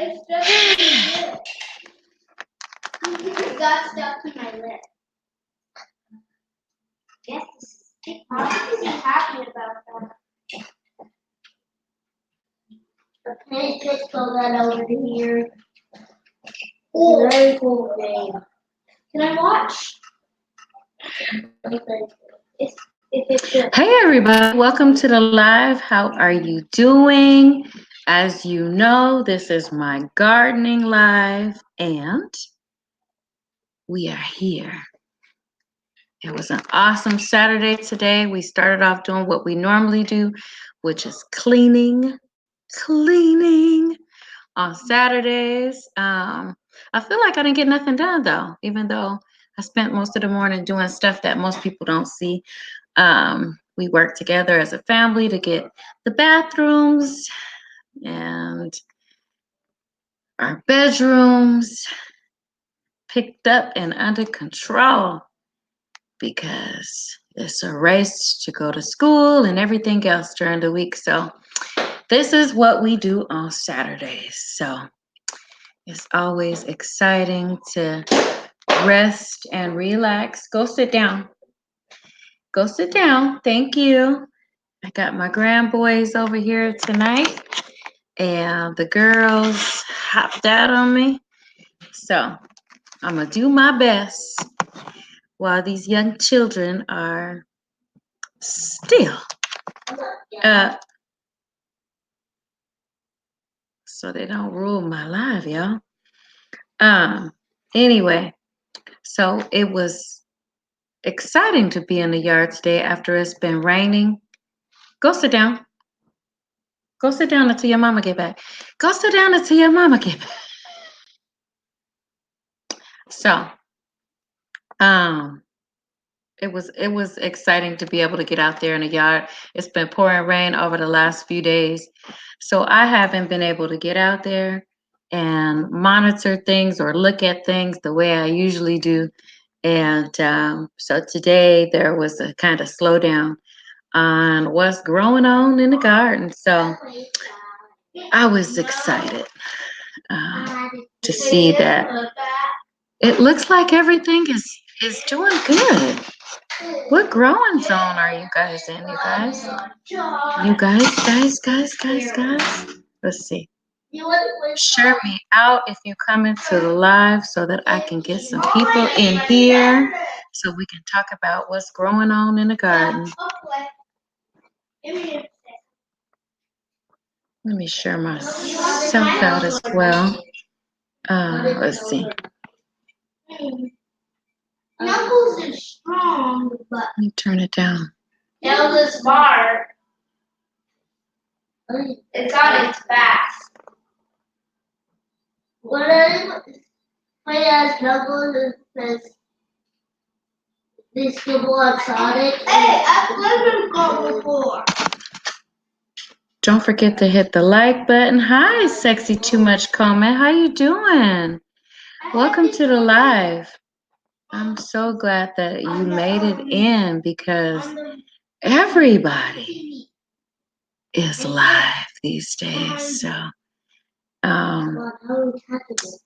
It got stuck to my lip. Yes, I should be happy about that. Okay, just throw that over here. Oh, very cool game. Can I watch? Hey everybody, welcome to the live. How are you doing? As you know, this is my gardening live and we are here. It was an awesome Saturday today. We started off doing what we normally do, which is cleaning on Saturdays. I feel like I didn't get nothing done though, even though I spent most of the morning doing stuff that most people don't see. We worked together as a family to get the bathrooms and our bedrooms picked up and under control because it's a race to go to school and everything else during the week. So this is what we do on Saturdays. So it's always exciting to rest and relax. Go sit down. Go sit down. Thank you. I got my grandboys over here tonight, and the girls hopped out on me. So I'm going to do my best while these young children are still up so they don't ruin my life, y'all. Anyway, so it was exciting to be in the yard today after it's been raining. Go sit down. Go sit down until your mama get back. Go sit down until your mama get back. So, it was exciting to be able to get out there in the yard. It's been pouring rain over the last few days, so I haven't been able to get out there and monitor things or look at things the way I usually do. And so today there was a kind of slowdown on what's growing on in the garden. So I was excited to see that it looks like everything is doing good. What growing zone are you guys in, you guys? You guys? Let's see. Share me out if you come into the live so that I can get some people in here so we can talk about what's growing on in the garden. Let me share myself out as well. Let's see. Knuckles is strong, but Let me turn it down. Tails is smart. It's on its back. What as Knuckles is this people on Sonic? Hey, I've never gone before. Don't forget to hit the like button. Hi, sexy too much comment. How you doing? Welcome to the live. I'm so glad that you made it in because everybody is live these days. So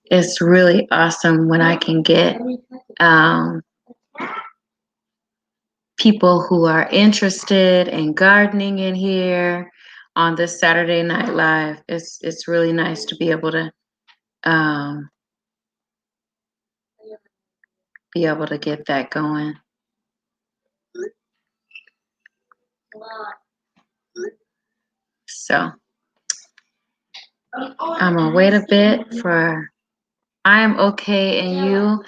it's really awesome when I can get people who are interested in gardening in here on this Saturday Night Live. It's really nice to be able to get that going. So I'm gonna wait a bit for I am okay and you.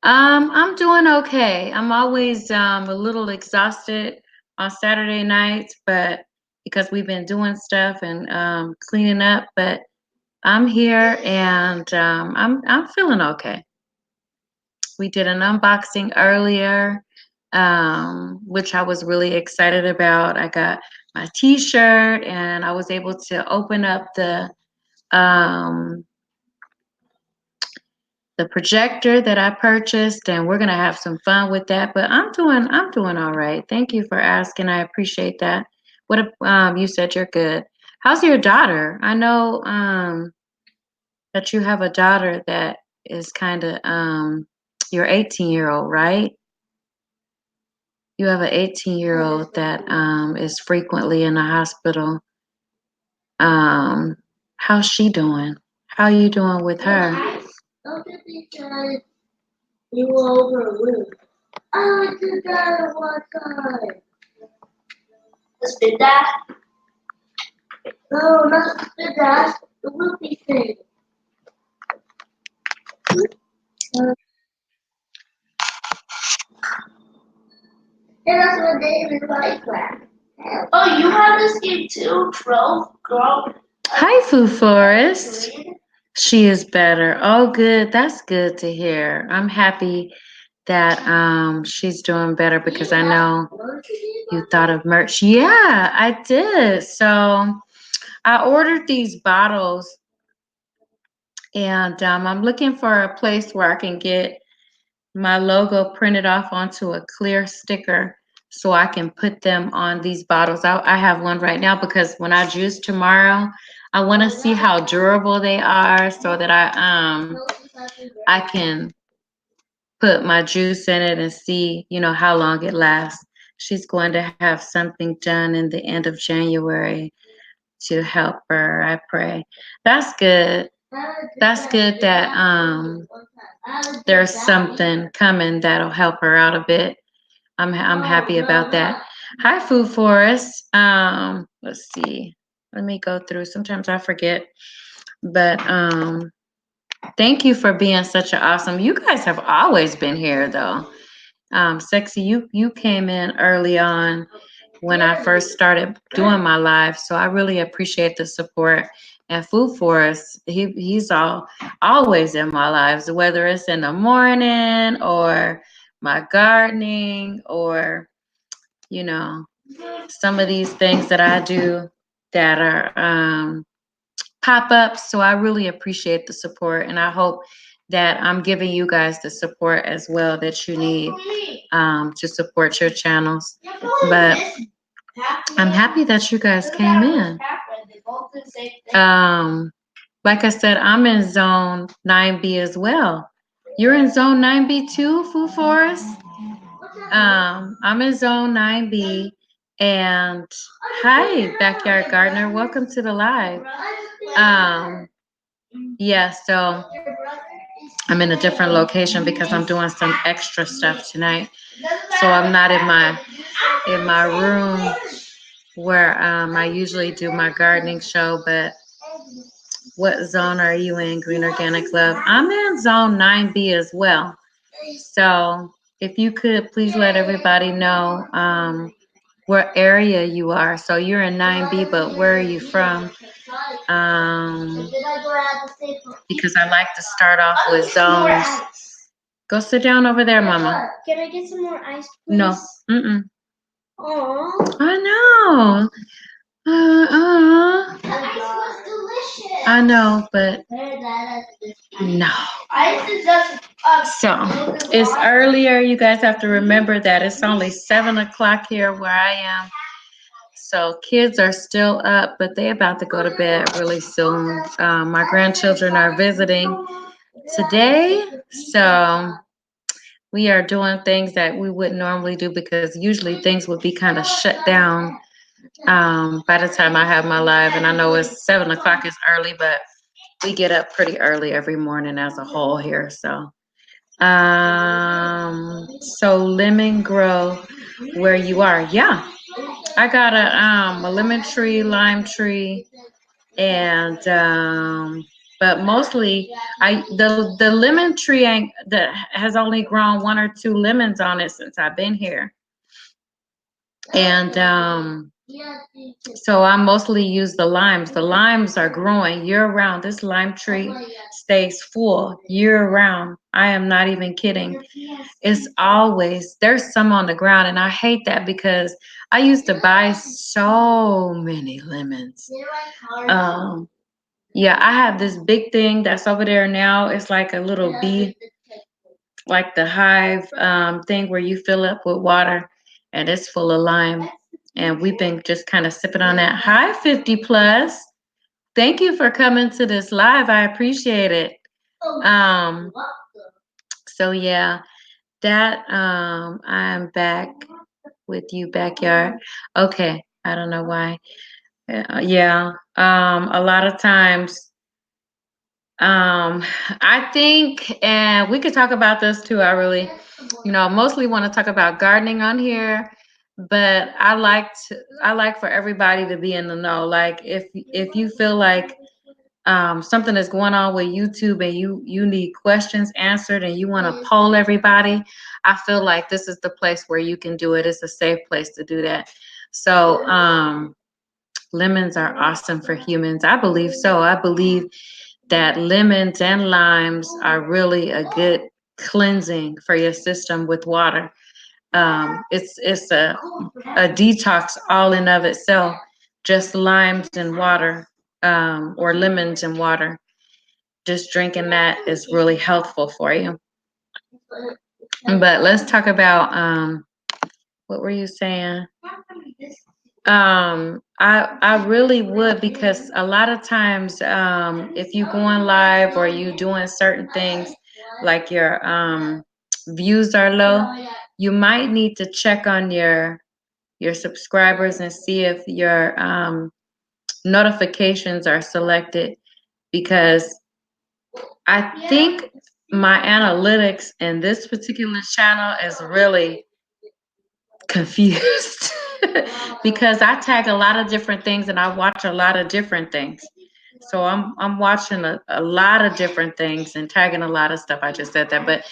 I'm doing okay. I'm always a little exhausted on Saturday nights, but because we've been doing stuff and cleaning up, but I'm here and I'm feeling okay. We did an unboxing earlier, which I was really excited about. I got my t-shirt and I was able to open up the projector that I purchased, and we're gonna have some fun with that. But I'm doing all right. Thank you for asking. I appreciate that. What you said you're good. How's your daughter? I know that you have a daughter that is kind of your 18-year-old, right? You have an 18-year-old that is frequently in the hospital. Um, how's she doing? How you doing with her? Don't you think you were overruled? I did that one time. Spit that? No, not spit that. The whoopee thing. And that's what David likes that. Oh, you have this game too, girl. Hi, Foo Forest. She is better. Oh, good. That's good to hear. I'm happy that she's doing better because I know you thought of merch. Yeah, I did. So I ordered these bottles, and I'm looking for a place where I can get my logo printed off onto a clear sticker so I can put them on these bottles. I have one right now because when I juice tomorrow, I want to see how durable they are so that I can put my juice in it and see, how long it lasts. She's going to have something done in the end of January to help her, I pray. That's good. That's good that there's something coming that'll help her out a bit. I'm happy about that. Hi, Food Forest. Let's see. Let me go through. Sometimes I forget, but thank you for being such an awesome. You guys have always been here, though. Sexy, you came in early on when I first started doing my live, so I really appreciate the support. And Food Forest, he's always in my lives, whether it's in the morning or my gardening or you know some of these things that I do that are pop-ups. So I really appreciate the support, and I hope that I'm giving you guys the support as well that you need to support your channels. But I'm happy that you guys came in. Like I said, I'm in zone 9B as well. You're in zone 9B too, Food Forest? I'm in zone 9B. And hi, Backyard Gardener. Welcome to the live. Yeah, so I'm in a different location because I'm doing some extra stuff tonight. So I'm not in my room where I usually do my gardening show, but what zone are you in, Green Organic Love? I'm in zone 9B as well. So if you could please let everybody know what area you are. So you're in 9B, but where are you from? Because I like to start off with zones. Go sit down over there, Mama. Can I get some more ice, please? No. Mm-mm. Aww. I know. Ice was delicious. I know, but no. Ice is just So it's earlier. You guys have to remember that it's only 7 o'clock here where I am. So kids are still up, but they're about to go to bed really soon. My grandchildren are visiting today, so we are doing things that we wouldn't normally do because usually things would be kind of shut down by the time I have my live. And I know it's 7 o'clock is early, but we get up pretty early every morning as a whole here. So lemon grow where you are. Yeah, I got a lemon tree, lime tree, and but mostly the lemon tree that has only grown 1 or 2 lemons on it since I've been here, and so I mostly use the limes. The limes are growing year round. This lime tree stays full year round. I am not even kidding. It's always, there's some on the ground, and I hate that because I used to buy so many lemons. Yeah, I have this big thing that's over there now. It's like a little bee, like the hive thing where you fill up with water, and it's full of lime. And we've been just kind of sipping on that. Hi, 50 plus. Thank you for coming to this live. I appreciate it. Um, so yeah, that I'm back with you, backyard. Okay, I don't know why. Yeah. A lot of times, I think, and we could talk about this too. I really, mostly want to talk about gardening on here, but I like for everybody to be in the know. Like if you feel like something is going on with YouTube and you need questions answered and you want to poll everybody, I feel like this is the place where you can do it. It's a safe place to do that. So lemons are awesome for humans. I believe so. I believe that lemons and limes are really a good cleansing for your system with water. It's a detox all in of itself. Just limes and water, or lemons and water. Just drinking that is really healthful for you. But let's talk about what were you saying? I really would, because a lot of times, if you going live or you doing certain things, like your views are low, you might need to check on your subscribers and see if your notifications are selected, because I think my analytics in this particular channel is really confused because I tag a lot of different things and I watch a lot of different things. So I'm watching a lot of different things and tagging a lot of stuff. I just said that, but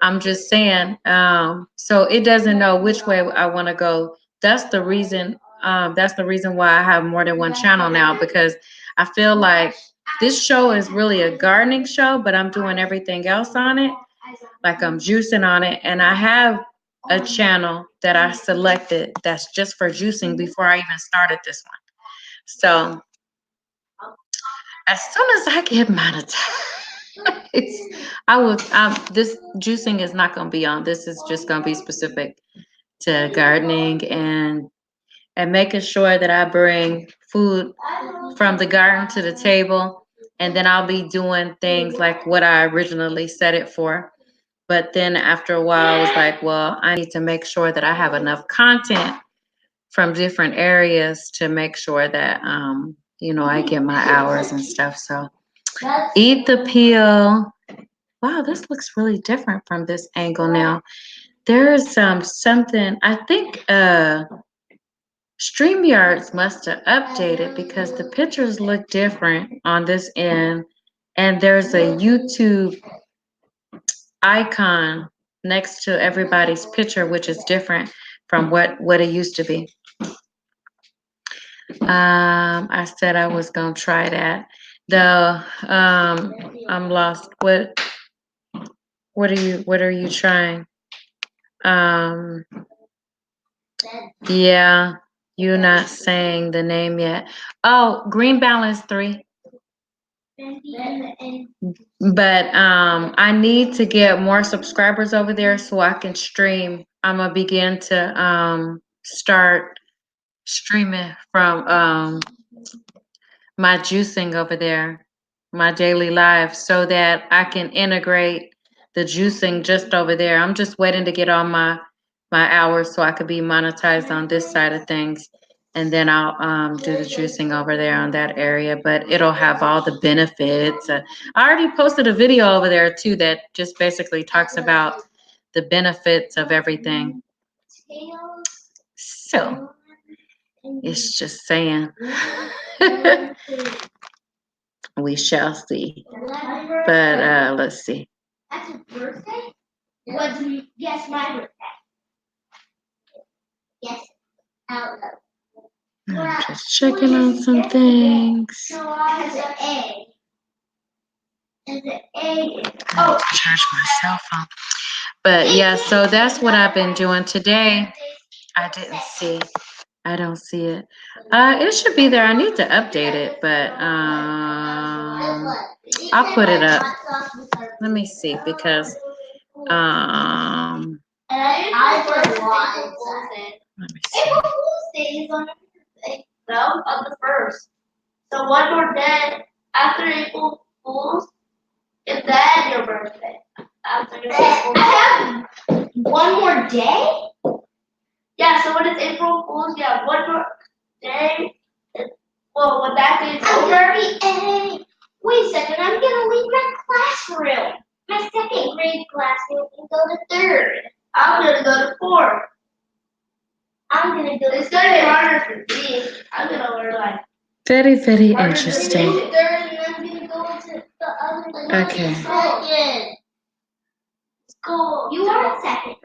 I'm just saying, so it doesn't know which way I want to go. That's the reason why I have more than one channel now, because I feel like this show is really a gardening show, but I'm doing everything else on it. Like I'm juicing on it, and I have a channel that I selected that's just for juicing before I even started this one. So as soon as I get monetized, this juicing is not going to be on. This is just going to be specific to gardening and making sure that I bring food from the garden to the table. And then I'll be doing things like what I originally set it for. But then after a while, I was like, well, I need to make sure that I have enough content from different areas to make sure that, I get my hours and stuff. So eat the peel. Wow, this looks really different from this angle now. There's something, I think StreamYards must have updated, because the pictures look different on this end. And there's a YouTube icon next to everybody's picture, which is different from what it used to be. I said I was gonna try that. I'm lost. What are you trying? Um, yeah, you're not saying the name yet. Oh, Green Balance 3. But I need to get more subscribers over there so I can stream. I'm gonna begin to start streaming from my juicing over there, my daily life, so that I can integrate the juicing just over there. I'm just waiting to get all my hours so I could be monetized on this side of things. And then I'll do the juicing over there on that area, but it'll have all the benefits. I already posted a video over there too that just basically talks about the benefits of everything. So it's just saying. We shall see. But let's see. That's his birthday? What do you guess my birthday? Yes. Out loud. I'm just checking on some things. No, it's an A. It's an A. I need to charge my cell phone. But yeah, so that's what I've been doing today. I didn't see. I don't see it. It should be there. I need to update it, but I'll put it up. Let me see, because I put one. let me April see. Fool's Day is on the birthday. No, on the first. So one more day after April Fool's, and then your birthday. After your April Fool's. One more day? Yeah, so when it's April Fool's, yeah, one more day. Well, when that day's over. Wait a second, I'm gonna leave my classroom. My second grade classroom and go to third. I'm gonna go to fourth. I'm gonna go. It's gonna be harder for me. I'm gonna learn like. Very, very Harder to interesting. do. Third, and I'm gonna go to the other. Okay. Second. School. You are second.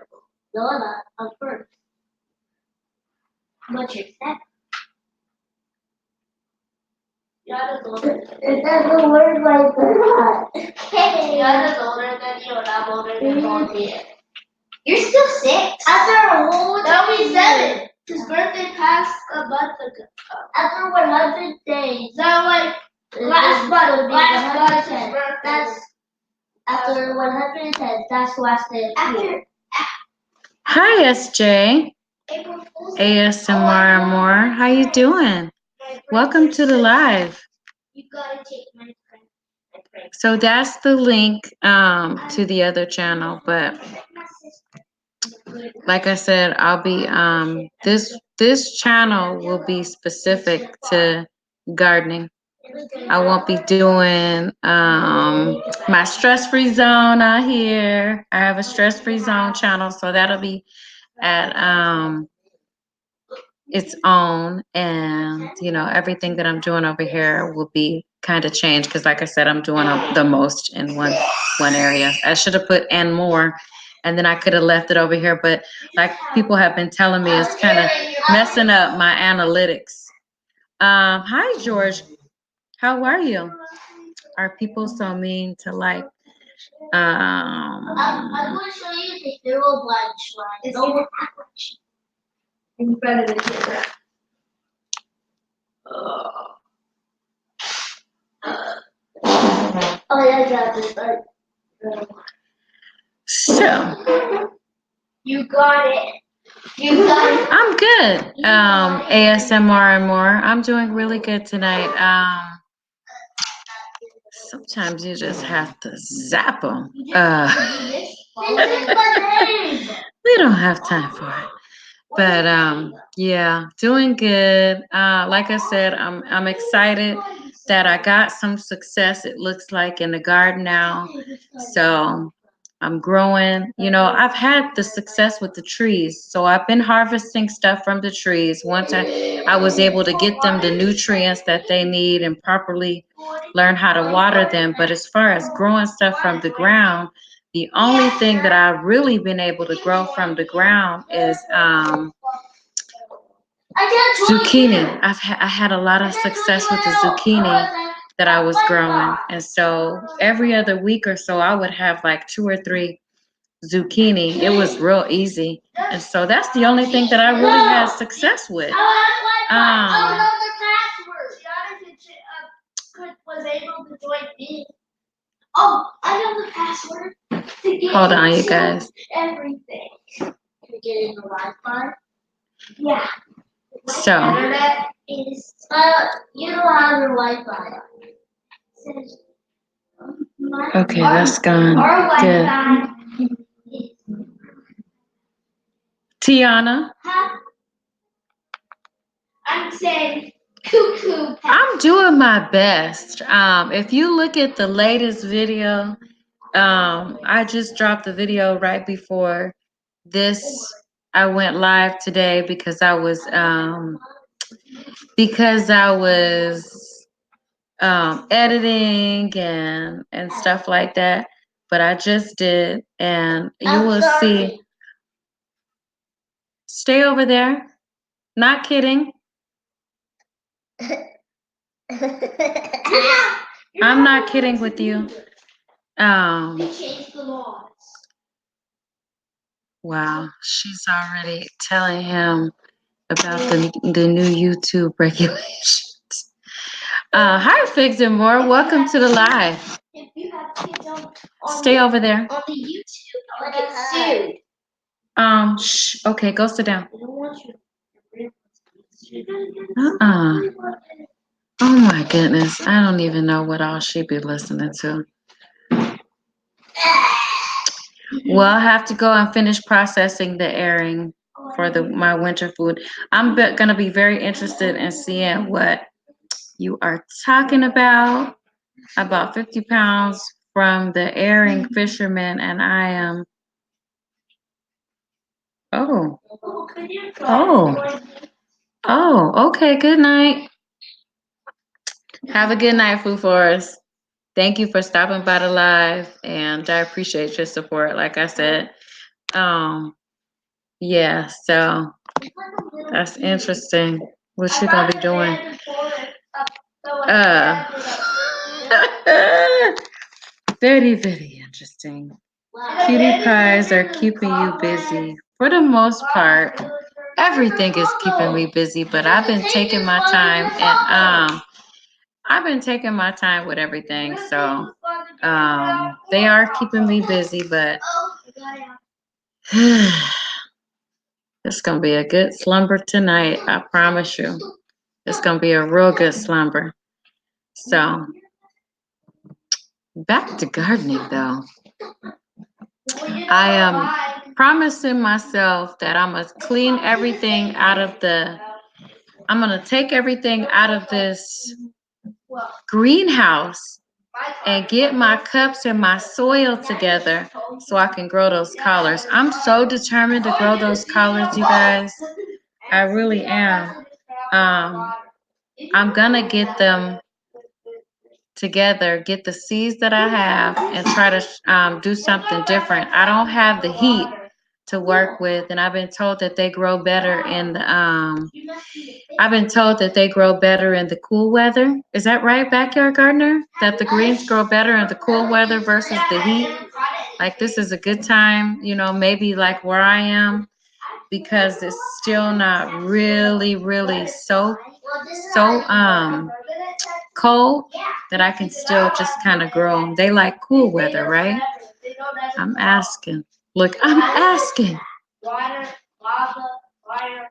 No, I'm first. What's your second? Yada's older. It doesn't work like that. Hey. Yada's older than you, and I'm older than both of you. You're still 6. After a whole. That'll be 7. His birthday passed a month ago. After 100 days. So like last month. Last month. That's after 110. That's last day. After. Hi, SJ. April Fool's. ASMR more. How you doing? Welcome to the live. You gotta take my friend. So that's the link to the other channel, but like I said, I'll be this channel will be specific to gardening. I won't be doing my stress-free zone out here. I have a stress-free zone channel, so that'll be at its own, and everything that I'm doing over here will be kind of changed because like I said, I'm doing the most in one area. I should have put and more, and then I could have left it over here, but like people have been telling me, it's kind of messing up my analytics. Hi George, how are you? Are people so mean to like I'm going to show you the hero blood slide. It's over in front of the camera. Oh yeah, I got this. so You got it. You got it. I'm good. ASMR and more. I'm doing really good tonight. Sometimes you just have to zap them. We don't have time for it. But yeah, doing good. Like I said, I'm excited that I got some success. It looks like in the garden now. So I'm growing. I've had the success with the trees. So I've been harvesting stuff from the trees. Once I was able to get them the nutrients that they need and properly learn how to water them. But as far as growing stuff from the ground, the only thing that I've really been able to grow from the ground is zucchini. I had a lot of success with the zucchini that I was growing. And so every other week or so, I would have like 2 or 3 zucchini. It was real easy. And so that's the only thing that I really had success with. Was able to join me. Oh, I know the password to get Hold on, you into guys. everything. To get in the Wi-Fi. Yeah. So. Internet is you don't have your Wi-Fi. Okay, that's gone. Our Good. Wi-Fi is. Tiana. Huh? I'm saying cuckoo. I'm doing my best. If you look at the latest video, I just dropped the video right before this. I went live today because I was editing and stuff like that. But I just did, and you will see. Stay over there. Not kidding. I'm not kidding with you. They changed the laws. Wow, she's already telling him about the new YouTube regulations. Hi, Figs and More. Welcome to the live. If you have kids Stay over there. on the YouTube, I'll get sued. Shh. Okay, go sit down. Oh my goodness. I don't even know what all she be listening to. Well, I'll have to go and finish processing the airing for my winter food. I'm gonna be very interested in seeing what you are talking about 50 pounds from the airing fisherman, and I am. Oh, okay. Good night. Have a good night, Food Forest. Thank you for stopping by the live, and I appreciate your support. Like I said, yeah. So that's interesting. What you gonna be doing? Very, very interesting. Cutie pies are keeping you busy. For the most part, everything is keeping me busy, but I've been taking my time and I've been taking my time with everything. So they are keeping me busy, but it's gonna be a good slumber tonight, I promise you. It's gonna be a real good slumber. So back to gardening though. I am promising myself that I'm gonna clean everything out of I'm gonna take everything out of this greenhouse and get my cups and my soil together so I can grow those collards. I'm so determined to grow those collards, you guys. I really am. I'm gonna get them together, get the seeds that I have, and try to do something different. I don't have the heat to work with, and I've been told that they grow better in the cool weather. Is that right, Backyard Gardener? That the greens grow better in the cool weather versus the heat? Like this is a good time, maybe like where I am, because it's still not really, really so cold that I can still just kind of grow them. They like cool weather, right? I'm asking. Look, I'm asking. Water, lava, fire.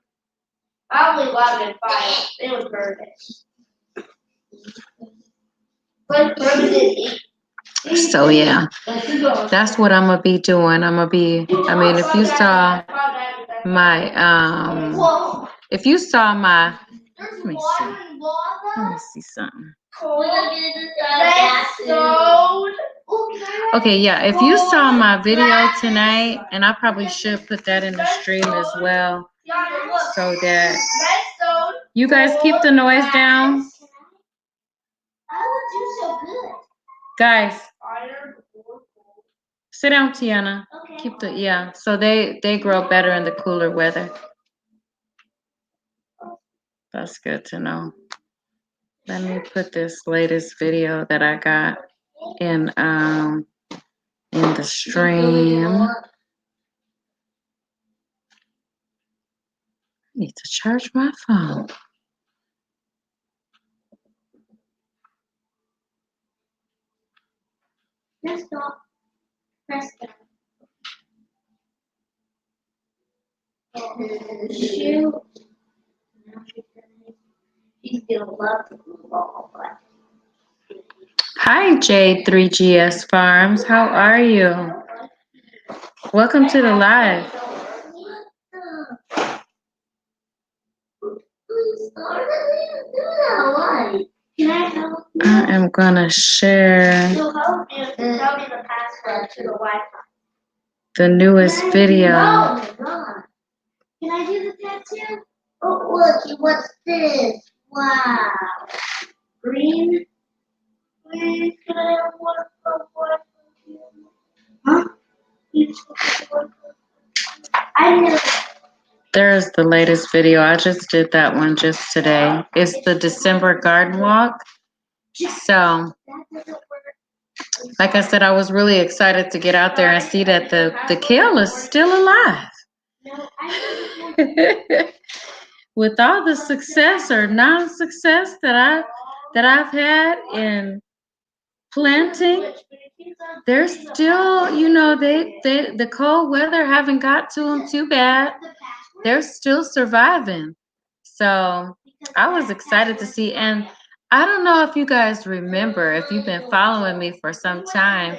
Probably water and fire. They would burn it. But burn it. So yeah, that's what I'm gonna be doing. If you saw my, let me see something. Okay, yeah, if you saw my video tonight, and I probably should put that in the stream as well, so that you guys keep the noise down. Guys, sit down, Tiana. Okay. So they grow better in the cooler weather. That's good to know. Let me put this latest video that I got in the stream. I need to charge my phone. Press stop. Press stop. Shoot. She's gonna love the blue ball. Hi, J3GS Farms. How are you? Welcome to the live. I am gonna share the newest video. Can I do the tattoo? Oh, look, what's this? Wow. Green. Please, can I have one for you? Huh? There's the latest video. I just did that one just today. It's the December garden walk. So, like I said, I was really excited to get out there and see that the kale is still alive. With all the success or non-success that I've had in planting, they're still, the cold weather haven't got to them too bad. They're still surviving. So I was excited to see, and I don't know if you guys remember, if you've been following me for some time,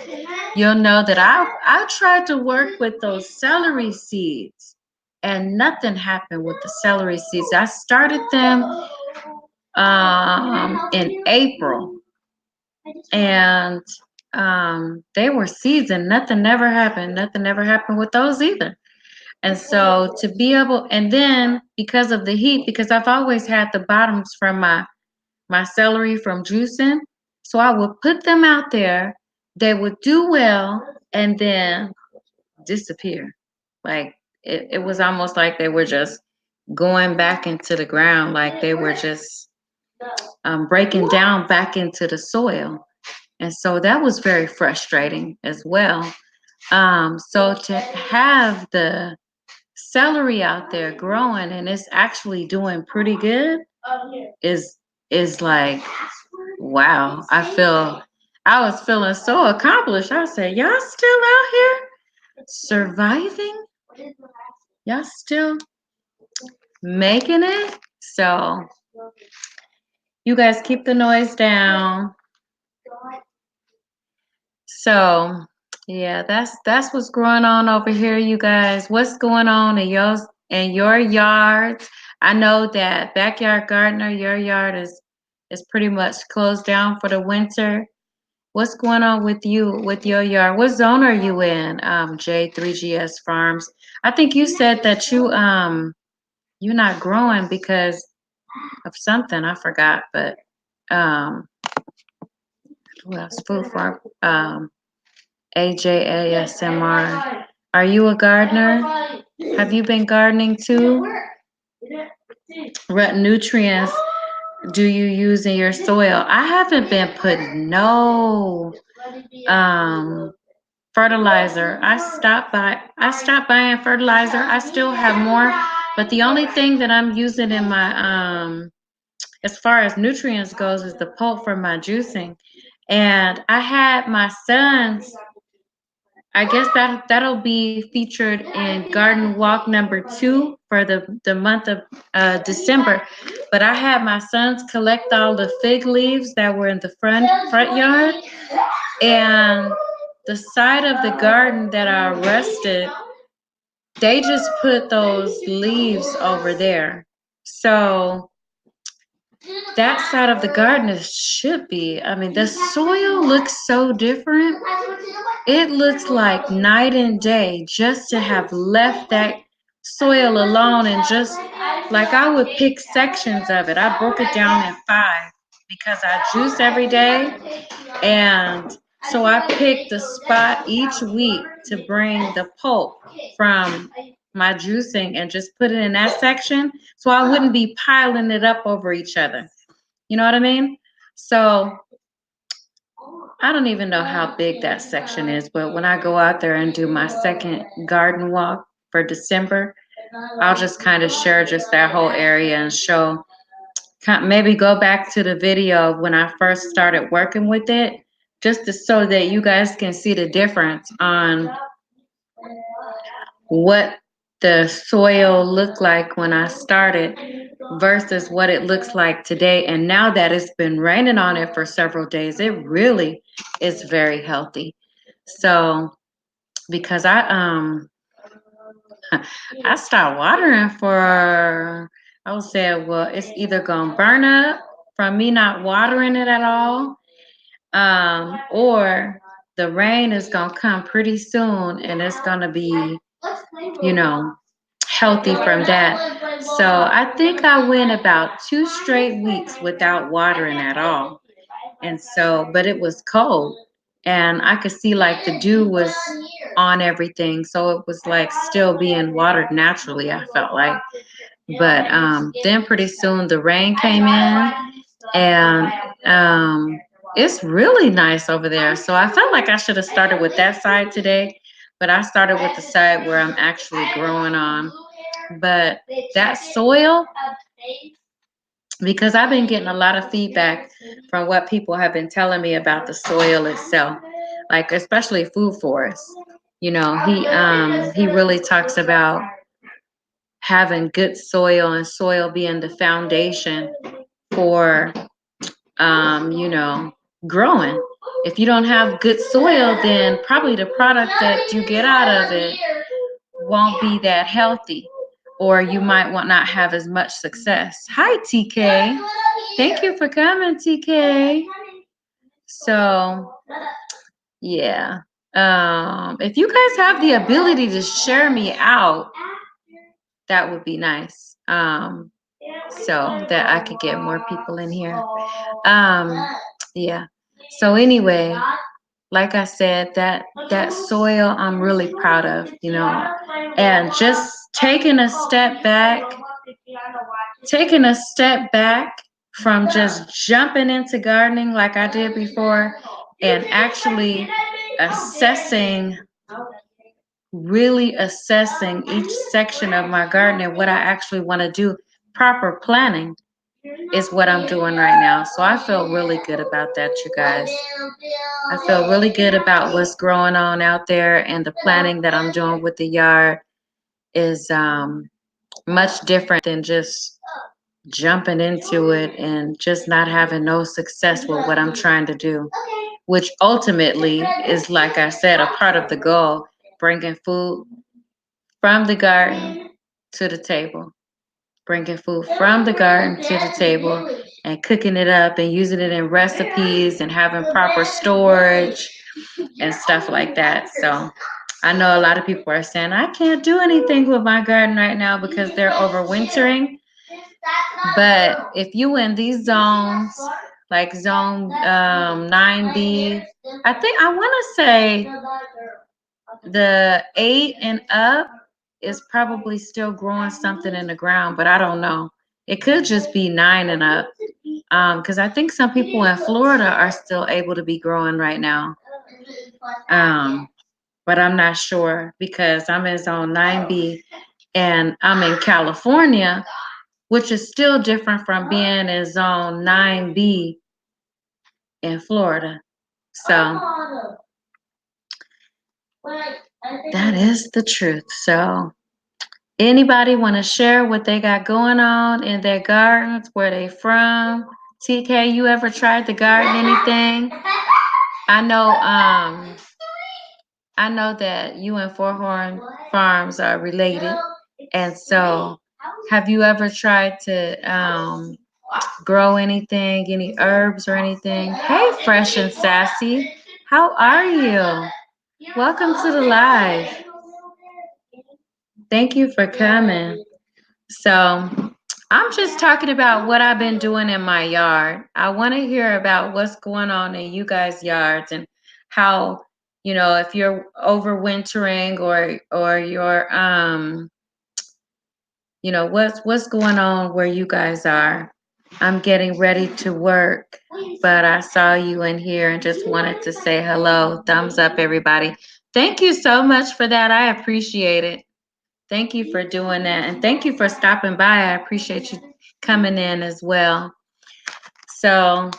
you'll know that I tried to work with those celery seeds and nothing happened with the celery seeds. I started them in April, and they were seeds and nothing never happened. Nothing never happened with those either. And so to be able, and then because of the heat, because I've always had the bottoms from my celery from juicing, so I would put them out there. They would do well and then disappear. Like it was almost like they were just going back into the ground, like they were just breaking down back into the soil. And so that was very frustrating as well. So to have the celery out there growing and it's actually doing pretty good is like, wow. I was feeling so accomplished. I said, y'all still out here surviving? Y'all still making it? So you guys keep the noise down. So yeah, that's what's going on over here, you guys. What's going on in your yards? I know that Backyard Gardener, your yard is pretty much closed down for the winter. What's going on with you with your yard? What zone are you in, J3GS Farms? I think you said that you're not growing because of something. I forgot, but um who else? Food Farm. AJASMR. Are you a gardener? Have you been gardening too? What nutrients do you use in your soil? I haven't been putting no fertilizer. I stopped buying fertilizer. I still have more, but the only thing that I'm using in my as far as nutrients goes is the pulp from my juicing. And I had my sons, I guess that'll be featured in Garden Walk number 2 for the month of December. But I had my sons collect all the fig leaves that were in the front yard, and the side of the garden that are rusted, they just put those leaves over there. So that side of the garden should be, I mean, the soil looks so different. It looks like night and day just to have left that soil alone, and just like I would pick sections of it. I broke it down in 5 because I juice every day. And so I picked a spot each week to bring the pulp from my juicing and just put it in that section so I wouldn't be piling it up over each other. You know what I mean? So I don't even know how big that section is, but when I go out there and do my second garden walk for December, I'll just kind of share just that whole area and show, maybe go back to the video of when I first started working with it, just so that you guys can see the difference on what the soil looked like when I started versus what it looks like today. And now that it's been raining on it for several days, it really is very healthy. So because I stopped watering for, I would say, well, it's either gonna burn up from me not watering it at all, or the rain is gonna come pretty soon and it's gonna be, you know, healthy from that. So I think I went about 2 straight weeks without watering at all. And so, but it was cold and I could see like the dew was on everything. So it was like still being watered naturally, I felt like. But then pretty soon the rain came in, and it's really nice over there. So I felt like I should have started with that side today, but I started with the side where I'm actually growing on. But that soil, because I've been getting a lot of feedback from what people have been telling me about the soil itself, like especially Food Forest. You know, he really talks about having good soil and soil being the foundation for you know, growing. If you don't have good soil, then probably the product that you get out of it won't be that healthy, or you might not have as much success. Hi, TK. Thank you for coming, TK. So, yeah. If you guys have the ability to share me out, that would be nice. So that I could get more people in here. Yeah. So anyway, like I said, that soil I'm really proud of, and just taking a step back from just jumping into gardening like I did before, and actually assessing, really assessing each section of my garden and what I actually want to do. Proper planning is what I'm doing right now. So I feel really good about that, you guys. I feel really good about what's growing on out there, and the planning that I'm doing with the yard is much different than just jumping into it and just not having no success with what I'm trying to do, which ultimately is, like I said, a part of the goal, bringing food from the garden to the table. Bringing food from the garden to the table and cooking it up and using it in recipes and having proper storage and stuff like that. So I know a lot of people are saying, I can't do anything with my garden right now because they're overwintering. But if you in these zones, like zone 9B, I want to say the 8 and up is probably still growing something in the ground, but I don't know. It could just be 9 and up. Because I think some people in Florida are still able to be growing right now. But I'm not sure because I'm in zone 9B and I'm in California, which is still different from being in zone 9B in Florida. So that is the truth. So anybody want to share what they got going on in their gardens, where they from? TK, you ever tried to garden anything? I know that you and Forehorn Farms are related. And so have you ever tried to grow anything, any herbs or anything? Hey, Fresh and Sassy, how are you? Welcome to the live. Thank you for coming. So I'm just talking about what I've been doing in my yard. I want to hear about what's going on in you guys' yards and how, if you're overwintering or you're what's going on where you guys are. I'm getting ready to work, but I saw you in here and just wanted to say hello. Thumbs up, everybody. Thank you so much for that. I appreciate it. Thank you for doing that. And thank you for stopping by. I appreciate you coming in as well. So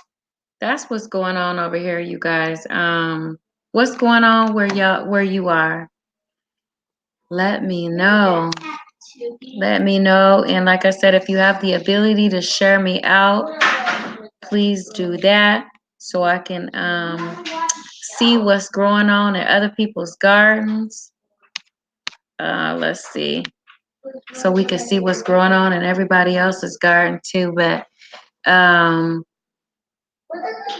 that's what's going on over here, you guys. What's going on where you are? Let me know. Let me know. And like I said, if you have the ability to share me out, please do that so I can see what's growing on in other people's gardens. Let's see. So we can see what's growing on in everybody else's garden too. But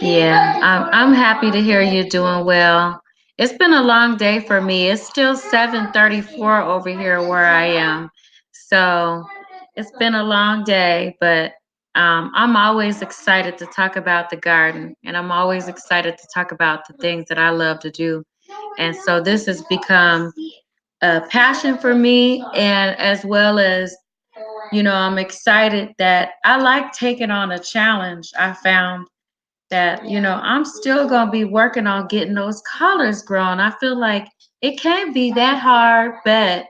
yeah, I'm happy to hear you're doing well. It's been a long day for me. It's still 7:34 over here where I am. So it's been a long day, but I'm always excited to talk about the garden, and I'm always excited to talk about the things that I love to do. And so this has become a passion for me, and as well as, I'm excited that I like taking on a challenge. I found that, I'm still going to be working on getting those collards grown. I feel like it can't be that hard, but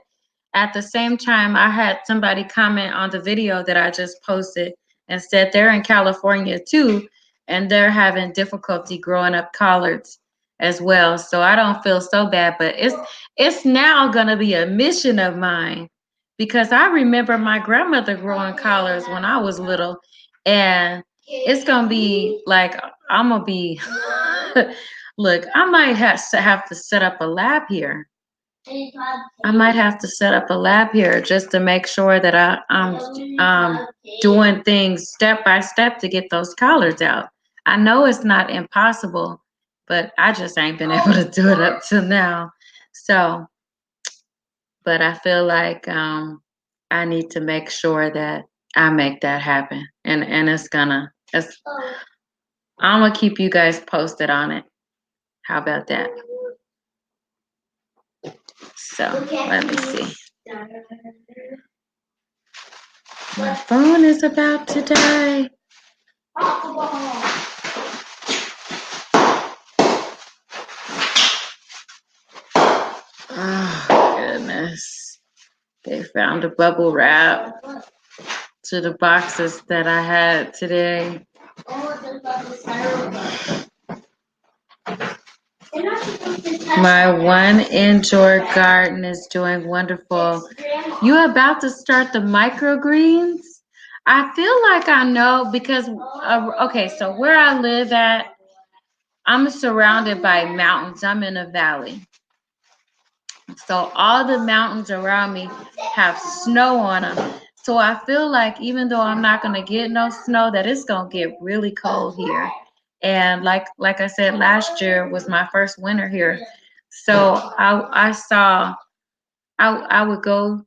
at the same time, I had somebody comment on the video that I just posted and said they're in California too, and they're having difficulty growing up collards as well. So I don't feel so bad, but it's now going to be a mission of mine, because I remember my grandmother growing collards when I was little, and it's gonna be like I'm gonna be. Look, I might have to set up a lab here. I might have to set up a lab here just to make sure that I'm doing things step by step to get those collards out. I know it's not impossible, but I just ain't been able to do it up till now. So, but I feel like I need to make sure that I make that happen, and I'm gonna keep you guys posted on it. How about that? So let me see. My phone is about to die. Oh goodness. They found a bubble wrap to the boxes that I had today. My one indoor garden is doing wonderful. You about to start the microgreens? I feel like I know because, okay, so where I live at, I'm surrounded by mountains. I'm in a valley. So all the mountains around me have snow on them. So I feel like even though I'm not going to get no snow, that it's going to get really cold here. And like I said, last year was my first winter here. So I saw I would go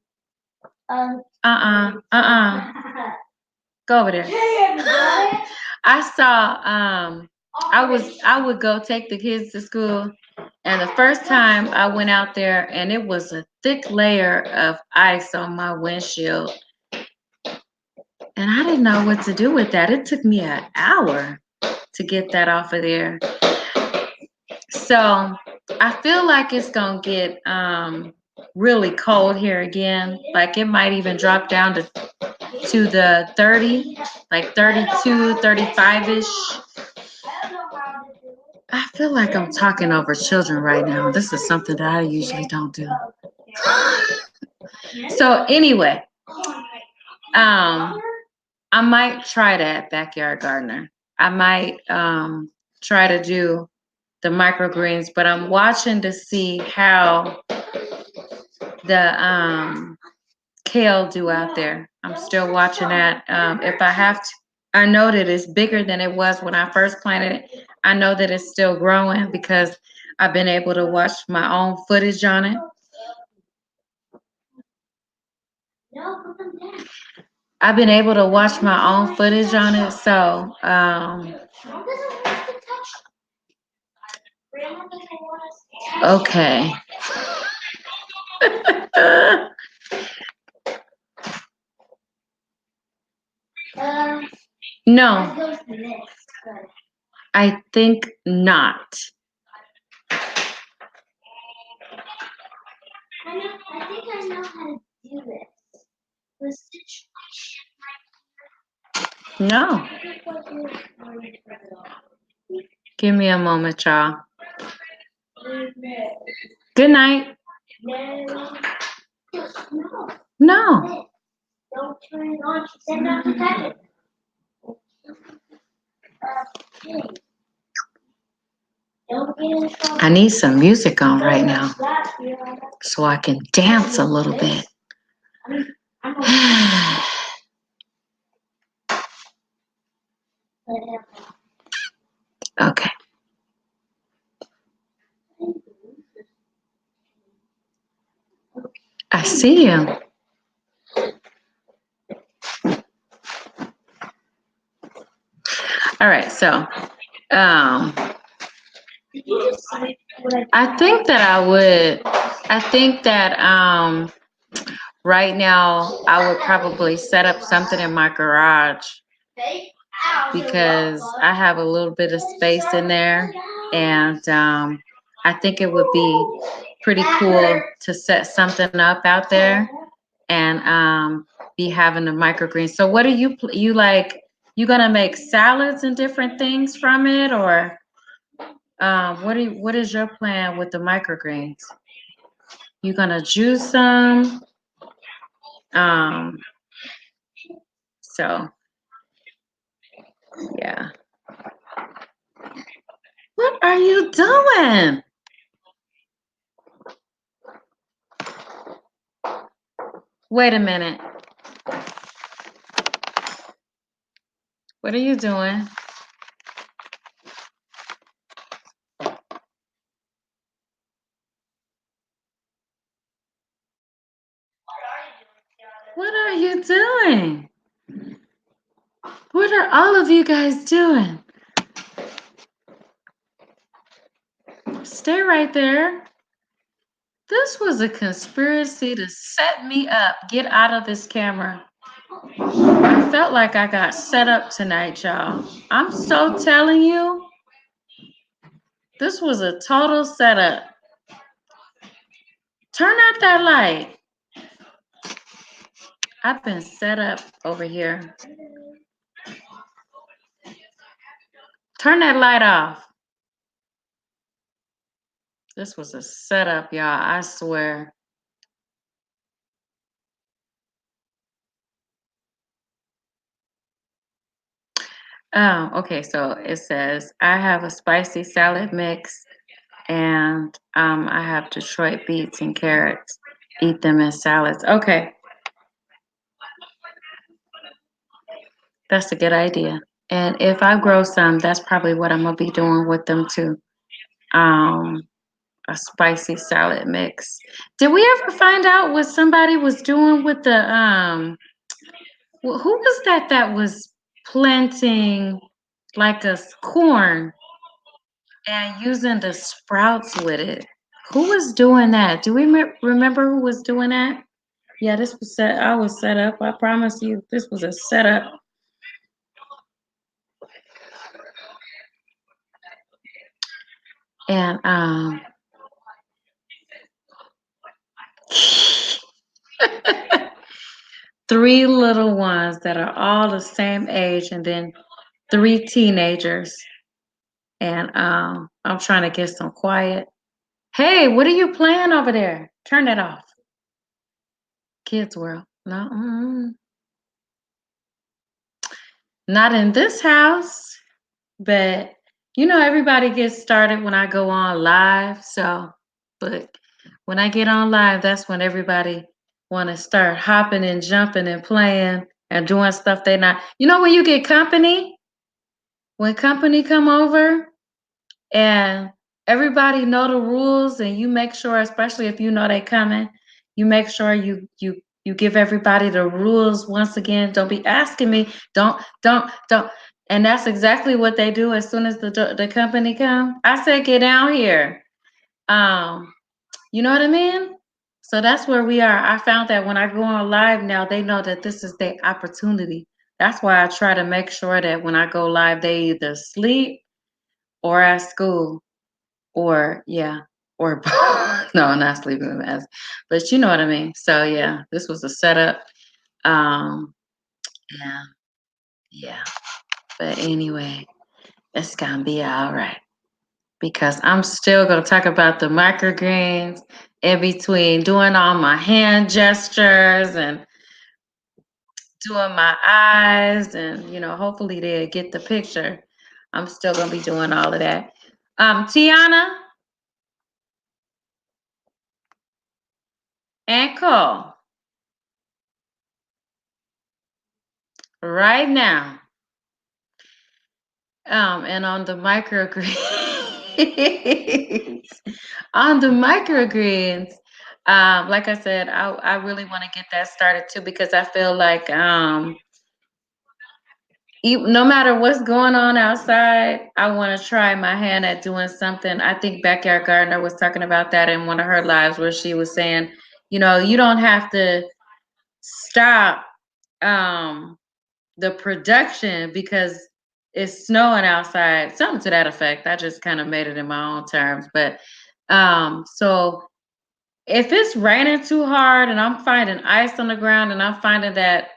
go over there. I saw I would go take the kids to school, and the first time I went out there and it was a thick layer of ice on my windshield. And I didn't know what to do with that. It took me an hour to get that off of there. So I feel like it's gonna get really cold here again. Like it might even drop down to the 30, like 32, 35-ish. I feel like I'm talking over children right now. This is something that I usually don't do. So anyway, I might try that backyard gardener. I might try to do the microgreens, but I'm watching to see how the kale do out there. I'm still watching that. If I have to, I know that it's bigger than it was when I first planted it. I know that it's still growing because I've been able to watch my own footage on it. I've been able to watch my own footage on it, so okay. No, I think not. I think I know how to do this. The situation No. Give me a moment, y'all. Good night. No. Don't turn it on. She said not to touch it. Don't get in trouble. I need some music on right now so I can dance a little bit. Okay. I see you. All right, so I think that I think that right now I would probably set up something in my garage because I have a little bit of space in there, and I think it would be pretty cool to set something up out there and be having the microgreens. So what do you like? You gonna make salads and different things from it, or what is your plan with the microgreens? You gonna juice them? Um, so Yeah. What are you doing? Wait a minute. What are you doing? What are you doing? What are all of you guys doing? Stay right there. This was a conspiracy to set me up. Get out of this camera. I felt like I got set up tonight, y'all. I'm so telling you, this was a total setup. Turn out that light. I've been set up over here. Turn that light off. This was a setup, y'all. I swear. Okay, so it says I have a spicy salad mix and I have Detroit beets and carrots. Eat them in salads. Okay. That's a good idea. And if I grow some, that's probably what I'm gonna be doing with them too. Um, a spicy salad mix. Did we ever find out what somebody was doing with the who was that was planting like a corn and using the sprouts with it? Who was doing that? Do we remember who was doing that? Yeah, this was set. I was set up. I promise you, this was a setup. And 3 little ones that are all the same age, and then 3 teenagers. And I'm trying to get some quiet. Hey, what are you playing over there? Turn that off. Kids World. No, not in this house. But everybody gets started when I go on live. So, but when I get on live, that's when everybody want to start hopping and jumping and playing and doing stuff they not. When you get company, when company come over and everybody know the rules, and you make sure, especially if you know they coming, you make sure you give everybody the rules once again. Don't be asking me, don't. And that's exactly what they do as soon as the company come. I said, get down here. You know what I mean? So that's where we are. I found that when I go on live now, they know that this is their opportunity. That's why I try to make sure that when I go live, they either sleep or at school, or or no, not sleeping mess. But you know what I mean. So yeah, this was a setup. Um, yeah, yeah. But anyway, it's gonna be all right because I'm still gonna talk about the microgreens in between doing all my hand gestures and doing my eyes, and hopefully they'll get the picture. I'm still gonna be doing all of that. Tiana and Cole, right now. And on the microgreens, on the microgreens, like I said, I really want to get that started too, because I feel like no matter what's going on outside, I want to try my hand at doing something. I think Backyard Gardener was talking about that in one of her lives, where she was saying, you don't have to stop the production because it's snowing outside, something to that effect. I just kind of made it in my own terms. But so if it's raining too hard and I'm finding ice on the ground, and I'm finding that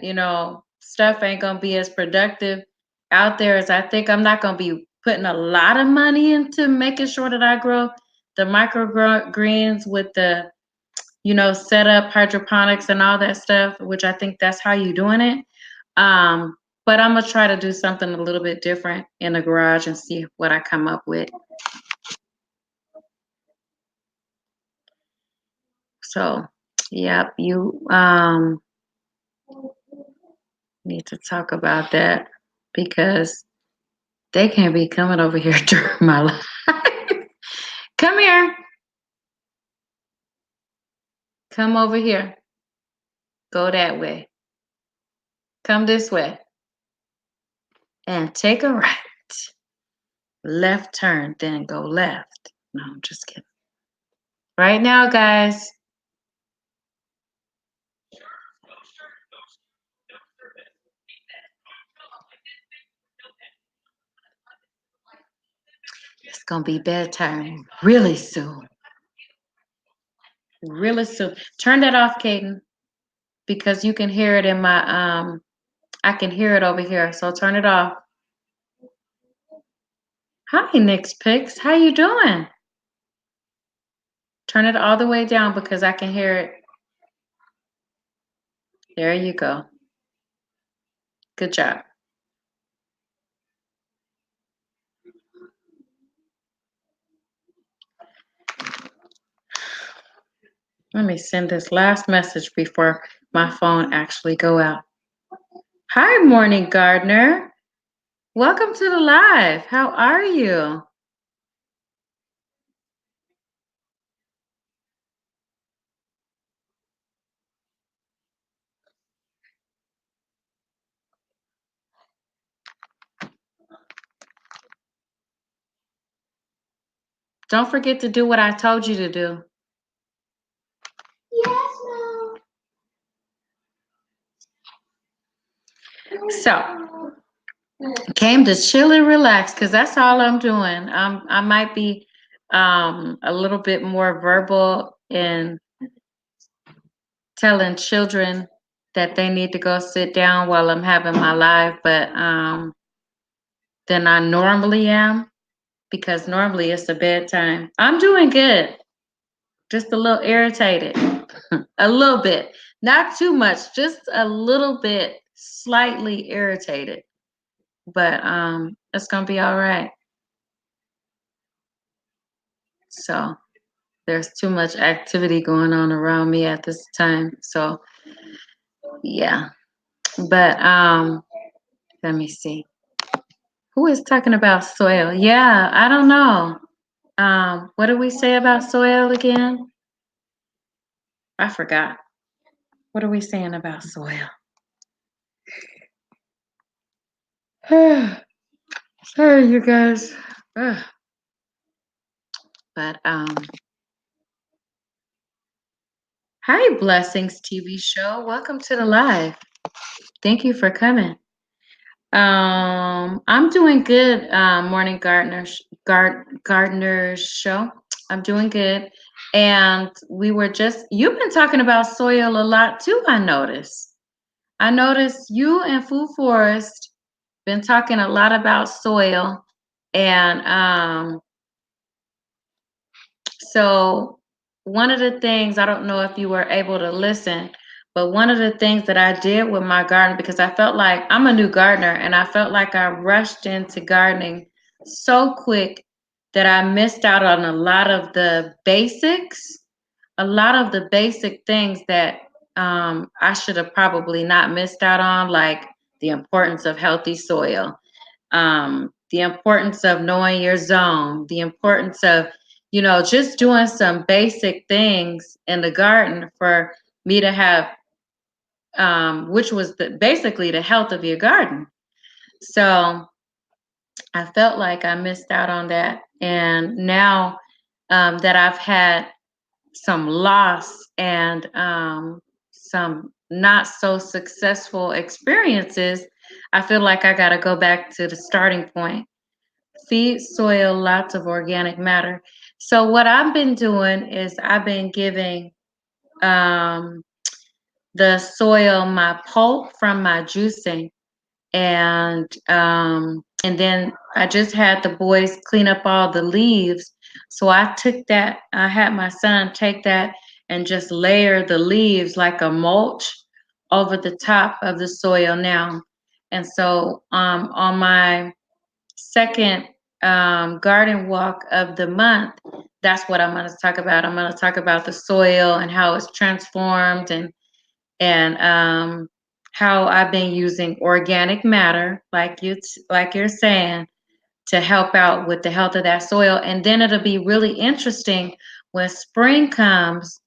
stuff ain't gonna be as productive out there as I think, I'm not gonna be putting a lot of money into making sure that I grow the microgreens with the set up hydroponics and all that stuff, which I think that's how you're doing it. But I'm gonna try to do something a little bit different in the garage and see what I come up with. So, yep, you need to talk about that because they can't be coming over here during my life. Come here. Come over here. Go that way. Come this way. And take a right. Left turn, then go left. No, I'm just kidding. Right now, guys. It's gonna be bedtime really soon. Really soon. Turn that off, Caden, because you can hear it in my I can hear it over here. So turn it off. Hi, Nick's Picks. How you doing? Turn it all the way down because I can hear it. There you go. Good job. Let me send this last message before my phone actually go out. Hi, Morning Gardener. Welcome to the live. How are you? Don't forget to do what I told you to do. Yes, Mom. So, came to chill and relax because that's all I'm doing. I might be a little bit more verbal in telling children that they need to go sit down while I'm having my live, but than I normally am because normally it's a bedtime. I'm doing good, just a little irritated, a little bit, not too much, just a little bit, slightly irritated, but it's gonna be all right. So there's too much activity going on around me at this time. So yeah. But let me see. Who is talking about soil? Yeah, I don't know. What did we say about soil again? I forgot. What are we saying about soil? Sorry, you guys. Ugh. But hi, Blessings TV show. Welcome to the live. Thank you for coming. I'm doing good. Morning Gardener's show. I'm doing good. And you've been talking about soil a lot too, I noticed. I noticed you and Food Forest been talking a lot about soil. And so one of the things, I don't know if you were able to listen, but one of the things that I did with my garden, because I felt like I'm a new gardener and I felt like I rushed into gardening so quick that I missed out on a lot of the basics, a lot of the basic things that I should have probably not missed out on, like the importance of healthy soil, the importance of knowing your zone, the importance of, just doing some basic things in the garden for me to have, which was basically the health of your garden. So I felt like I missed out on that. And now that I've had some loss and some not so successful experiences, I feel like I got to go back to the starting point. Feed soil lots of organic matter. So what I've been doing is I've been giving um, the soil my pulp from my juicing, and then I just had the boys clean up all the leaves. So I took that. I had my son take that and just layer the leaves like a mulch over the top of the soil now. And so on my second garden walk of the month, that's what I'm going to talk about. I'm going to talk about the soil and how it's transformed, and how I've been using organic matter, like you're saying, to help out with the health of that soil. And then it'll be really interesting when spring comes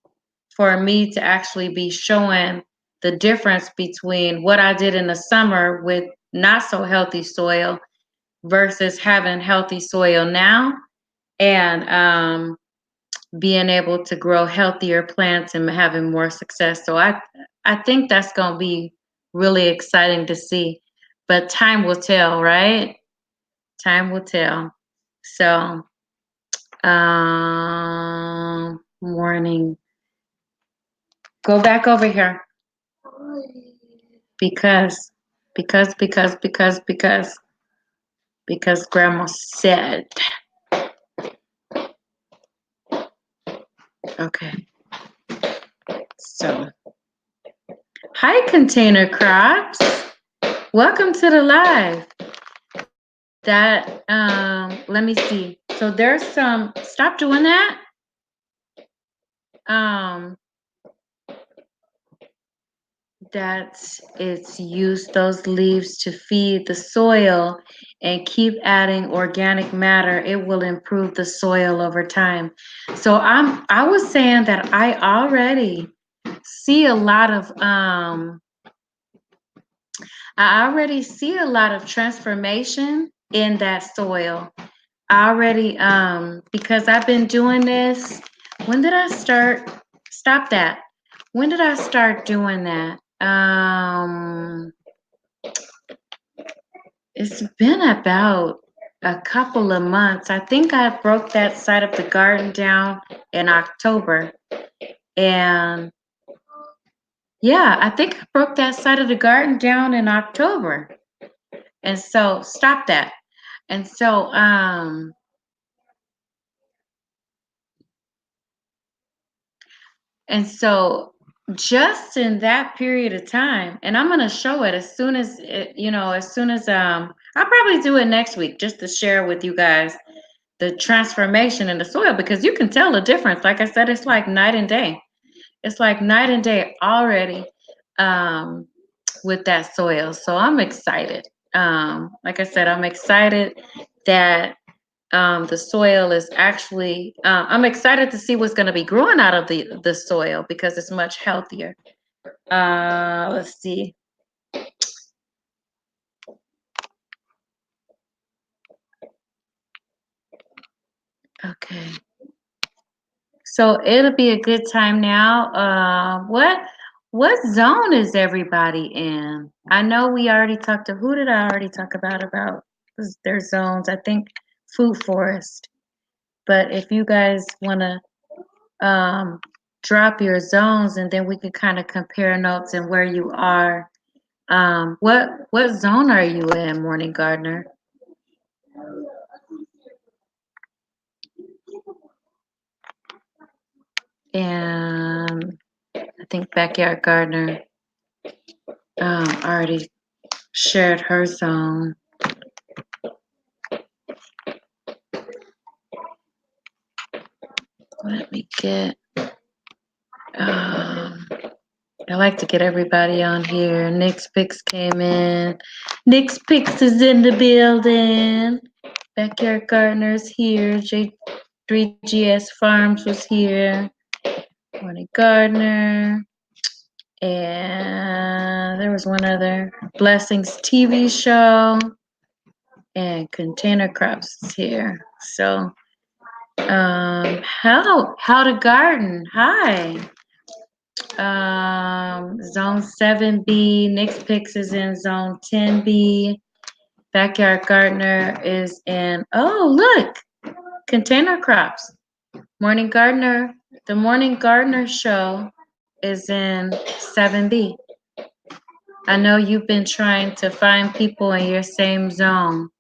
for me to actually be showing the difference between what I did in the summer with not so healthy soil versus having healthy soil now, and being able to grow healthier plants and having more success. So I think that's going to be really exciting to see. But time will tell, right? Time will tell. So, morning. Go back over here because, because Grandma said. Okay. So, hi, Container Crops. Welcome to the live. That let me see. So there's some. Stop doing that. That it's used those leaves to feed the soil and keep adding organic matter. It will improve the soil over time. So I was saying that I already see a lot of I already see a lot of transformation in that soil. I already because I've been doing this. When did I start? Stop that. When did I start doing that? It's been about a couple of months. I think I broke that side of the garden down in October. And yeah, I think I broke that side of the garden down in October. And so stop that. And so just in that period of time, and I'm gonna show it as soon as I'll probably do it next week just to share with you guys the transformation in the soil, because you can tell the difference. Like I said, it's like night and day. It's like night and day already with that soil. So I'm excited. Like I said, I'm excited that the soil is actually, I'm excited to see what's going to be growing out of the soil because it's much healthier. Let's see. Okay. So it'll be a good time now. What zone is everybody in? I know we already talked to, who did I already talk about their zones? I think Food Forest. But if you guys want to drop your zones, and then we can kind of compare notes and where you are. What zone are you in, Morning Gardener? And I think Backyard Gardener already shared her zone. Let me get, I like to get everybody on here. Nick's Picks came in. Nick's Picks is in the building. Backyard Gardener's here. J3GS Farms was here. Morning Gardener. And there was one other. Blessings TV show. And Container Crops is here. So, how to garden. Hi. Zone 7B. Nick's Picks is in zone 10B. Backyard Gardener is in, oh, look, Container Crops. Morning Gardener, the Morning Gardener show is in 7B. I know you've been trying to find people in your same zone.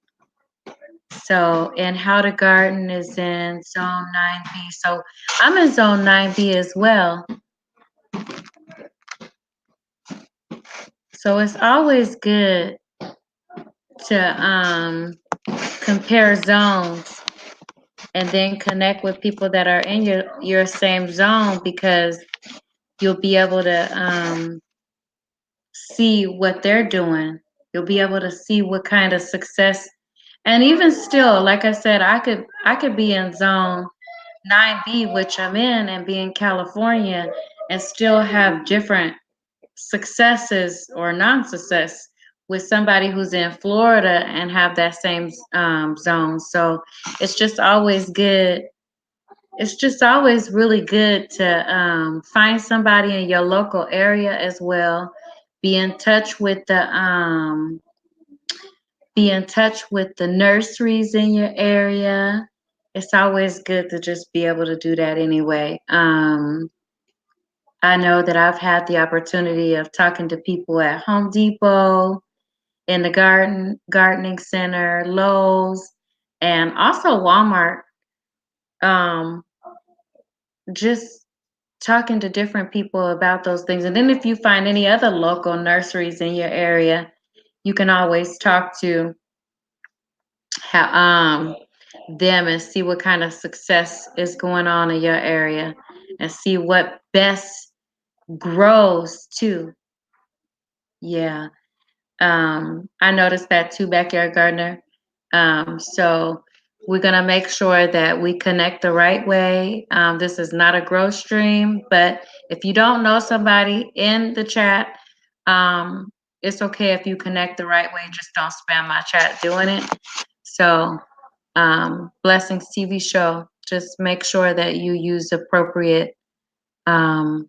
So, and How to Garden is in zone 9B. So I'm in zone 9B as well. So it's always good to compare zones and then connect with people that are in your same zone, because you'll be able to see what they're doing. You'll be able to see what kind of success. And even still, like I said, I could be in zone 9B, which I'm in, and be in California and still have different successes or non-success with somebody who's in Florida and have that same zone. So it's just always good. It's just always really good to find somebody in your local area as well. Be in touch with the nurseries in your area. It's always good to just be able to do that anyway. I know that I've had the opportunity of talking to people at Home Depot, in the gardening center, Lowe's, and also Walmart. Um, just talking to different people about those things. And then if you find any other local nurseries in your area, you can always talk to them and see what kind of success is going on in your area and see what best grows too. Yeah. I noticed that too, Backyard Gardener. So we're gonna make sure that we connect the right way. This is not a growth stream, but if you don't know somebody in the chat, um, it's okay if you connect the right way. Just don't spam my chat doing it. So, Blessings TV show. Just make sure that you use appropriate um,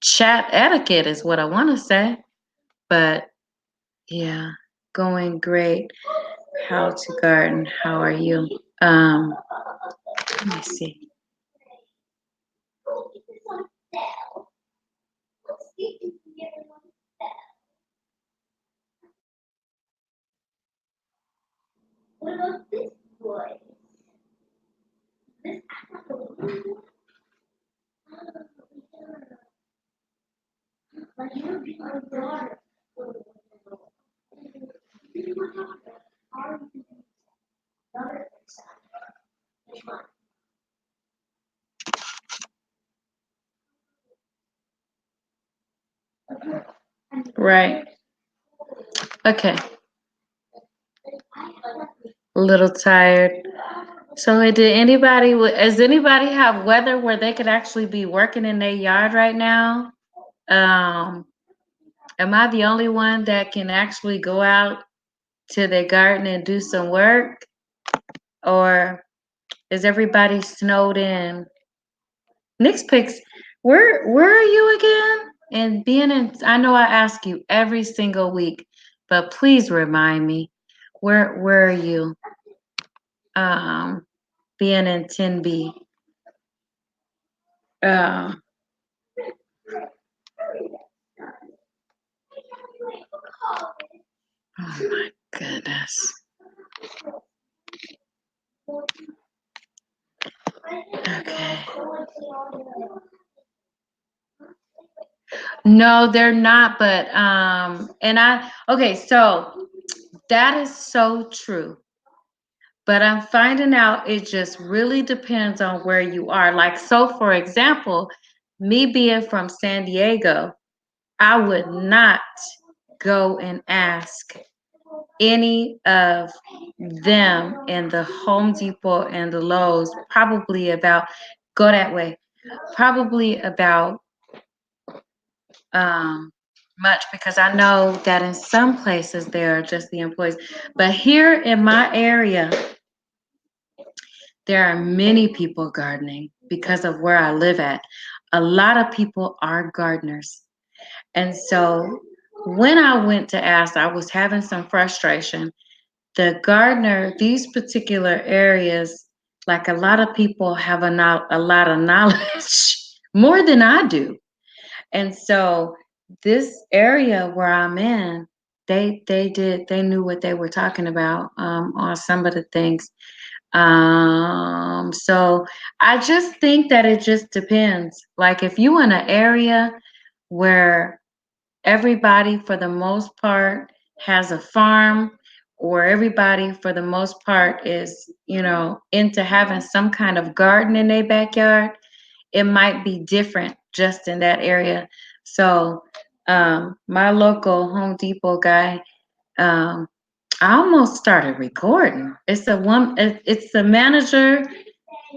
chat etiquette, is what I want to say. But yeah, going great. How to garden? How are you? Let me see. What about this boy? This like you be my daughter. Right. Okay. A little tired. So, does anybody have weather where they could actually be working in their yard right now? Um, am I the only one that can actually go out to their garden and do some work? Or is everybody snowed in? Nick's Picks, where are you again? And being in, I know I ask you every single week, but please remind me, where are you? Um, being in 10B. Uh, oh my goodness. Okay. No, they're not, but okay, so that is so true. But I'm finding out it just really depends on where you are. Like, so for example, me being from San Diego, I would not go and ask any of them in the Home Depot and the Lowe's probably about, go that way, probably about much, because I know that in some places there are just the employees. But here in my area, there are many people gardening because of where I live at. A lot of people are gardeners. And so when I went to ask, I was having some frustration. The gardener, these particular areas, like a lot of people have a lot of knowledge, more than I do. And so this area where I'm in, they knew what they were talking about on some of the things. So I just think that it just depends. Like, if you in an area where everybody for the most part has a farm, or everybody for the most part is, into having some kind of garden in their backyard, it might be different just in that area. So my local Home Depot guy, um, I almost started recording. It's a manager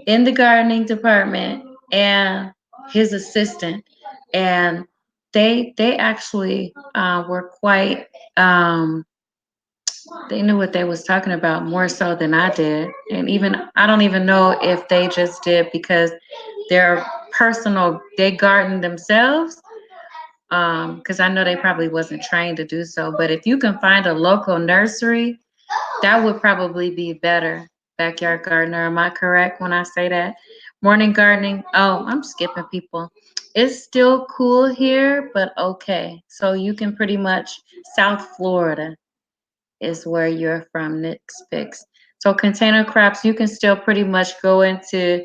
in the gardening department and his assistant, and they actually were quite they knew what they was talking about more so than I did. And even I don't even know if they just did because their they garden themselves. Because I know they probably wasn't trained to do so. But if you can find a local nursery, that would probably be better. Backyard gardener, am I correct when I say that? Morning gardening. Oh, I'm skipping people. It's still cool here, but okay. So you can pretty much South Florida is where you're from, Nick's Picks. So container crops, you can still pretty much go into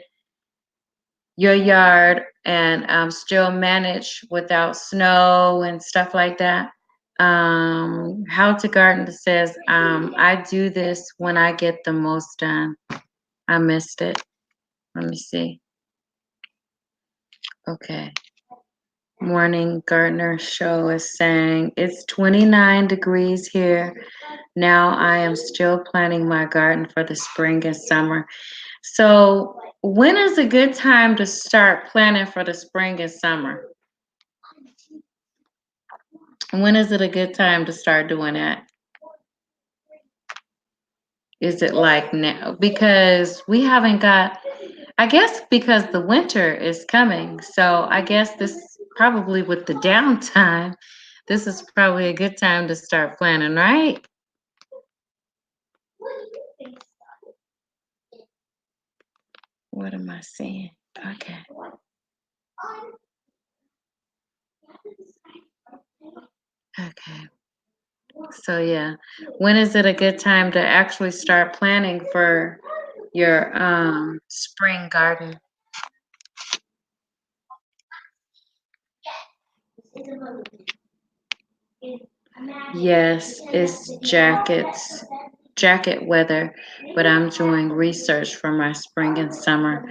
your yard and still manage without snow and stuff like that. How to Garden says, I do this when I get the most done. I missed it. Let me see. Okay. Morning Gardener Show is saying it's 29 degrees here. Now I am still planting my garden for the spring and summer. So when is a good time to start planning for the spring and summer? When is it a good time to start doing that? Is it like now? Because we haven't got, I guess because the winter is coming. So I guess this probably with the downtime, this is probably a good time to start planning, right? What am I saying? Okay. Okay. So yeah, when is it a good time to actually start planning for your spring garden? Yes, it's jacket weather, but I'm doing research for my spring and summer.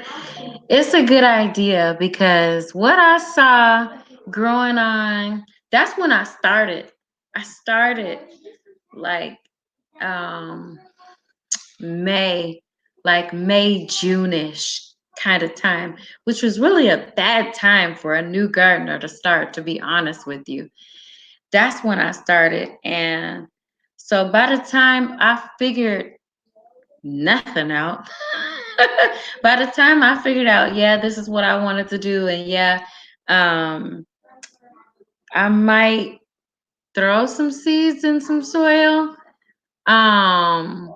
It's a good idea because what I saw growing on, that's when I started. I started like um May, like May, June-ish kind of time, which was really a bad time for a new gardener to start, to be honest with you. That's when I started. And so by the time I figured nothing out, by the time I figured out, yeah, this is what I wanted to do, and yeah, um, I might throw some seeds in some soil. Um,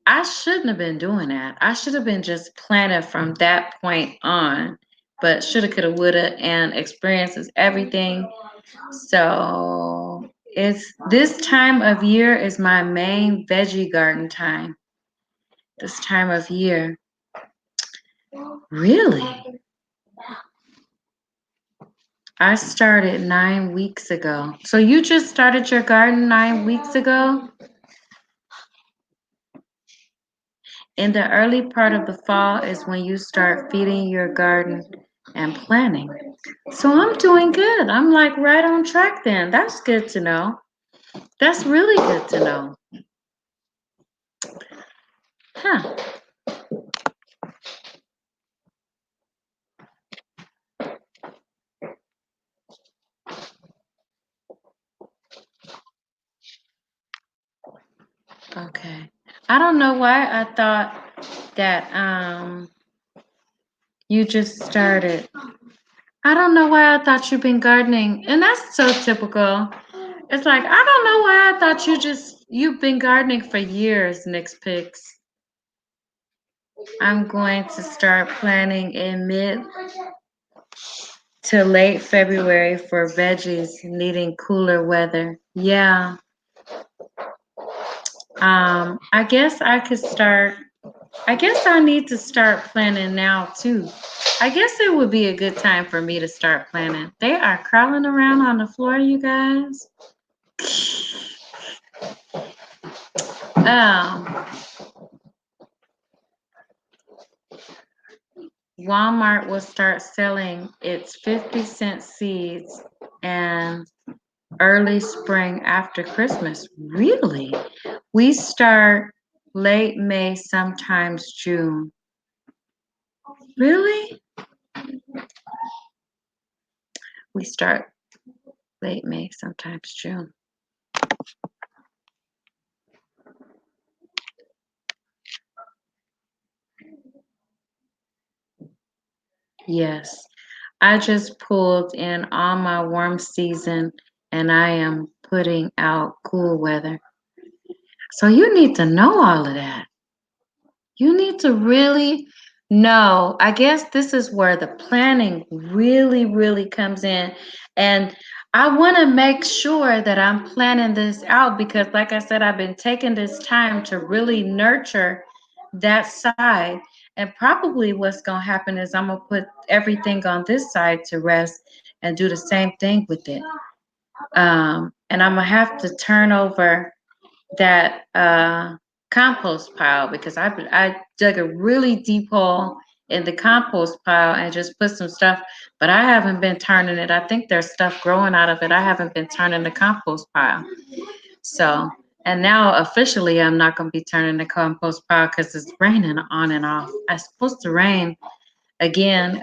I shouldn't have been doing that. I should have been just planning from that point on. But shoulda, coulda, woulda, and experience is everything. So it's this time of year is my main veggie garden time. This time of year. Really? I started 9 weeks ago. So you just started your garden 9 weeks ago? In the early part of the fall is when you start feeding your garden and planting. So I'm doing good. I'm like right on track then. That's good to know. That's really good to know. Huh. Okay. I don't know why I thought that you just started. I don't know why I thought you've been gardening. And that's so typical. It's like I don't know why I thought you've been gardening for years, Nick's Picks. I'm going to start planting in mid to late February for veggies needing cooler weather. Yeah. I guess I guess I need to start planning now too. I guess it would be a good time for me to start planning. They are crawling around on the floor, you guys. Um, Walmart will start selling its 50-cent seeds and early spring after Christmas. Really? We start late May, sometimes June. Really? We start late May, sometimes June. Yes. I just pulled in all my warm season and I am putting out cool weather. So you need to know all of that. You need to really know. I guess this is where the planning really, really comes in. And I want to make sure that I'm planning this out because, like I said, I've been taking this time to really nurture that side. And probably what's going to happen is I'm going to put everything on this side to rest and do the same thing with it. And I'm going to have to turn over that compost pile because I dug a really deep hole in the compost pile and just put some stuff, but I haven't been turning it. I think there's stuff growing out of it. I haven't been turning the compost pile. So, and now officially I'm not going to be turning the compost pile because it's raining on and off. It's supposed to rain again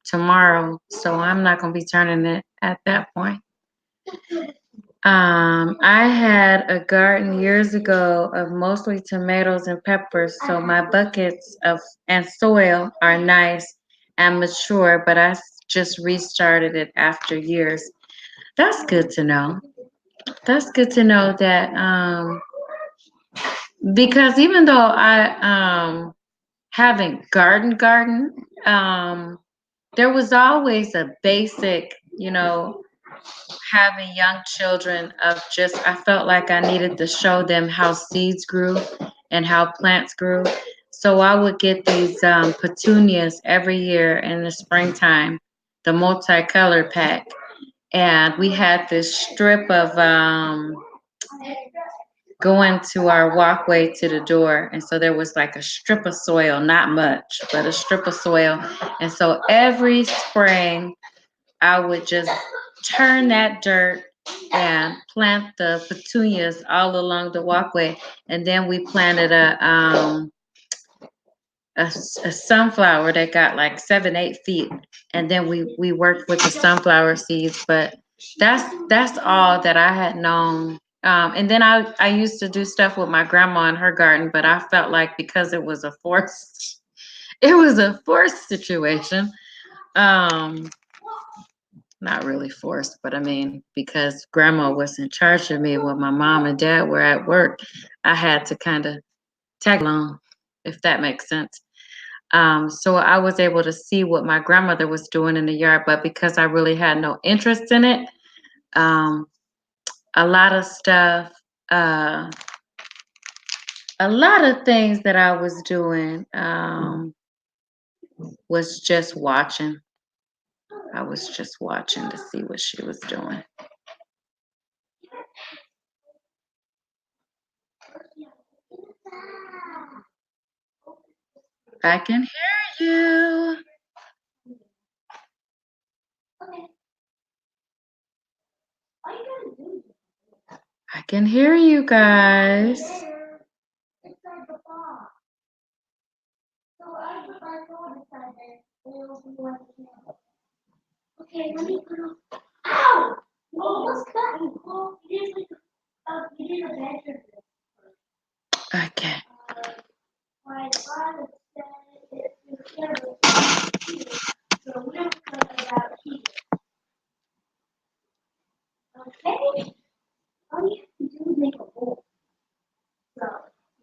tomorrow, so I'm not going to be turning it at that point. I had a garden years ago of mostly tomatoes and peppers, so my buckets of and soil are nice and mature, but just restarted it after years. That's good to know. That's good to know that because even though I haven't garden, there was always a basic, having young children of just I felt like I needed to show them how seeds grew and how plants grew. So I would get these petunias every year in the springtime, the multicolored pack. And we had this strip of going to our walkway to the door. And so there was like a strip of soil, not much, but a strip of soil. And so every spring I would just turn that dirt and plant the petunias all along the walkway. And then we planted a sunflower that got like 7, 8 feet. And then we worked with the sunflower seeds. But that's all that I had known. And then I used to do stuff with my grandma in her garden, but I felt like because it was a forced situation. Um, Not really forced, but I mean, because grandma was in charge of me when my mom and dad were at work, I had to kind of tag along, if that makes sense. So I was able to see what my grandmother was doing in the yard, but because I really had no interest in it, um, a lot of stuff, uh, a lot of things that I was doing was just watching. I was just watching to see what she was doing. I can hear you. I can hear you guys. Okay, let me put on. Ow! Oh, what's that? Oh, you did a measure. Okay. My father said it's here, so we're talking about here. Okay? All you have to do is make a hole. So,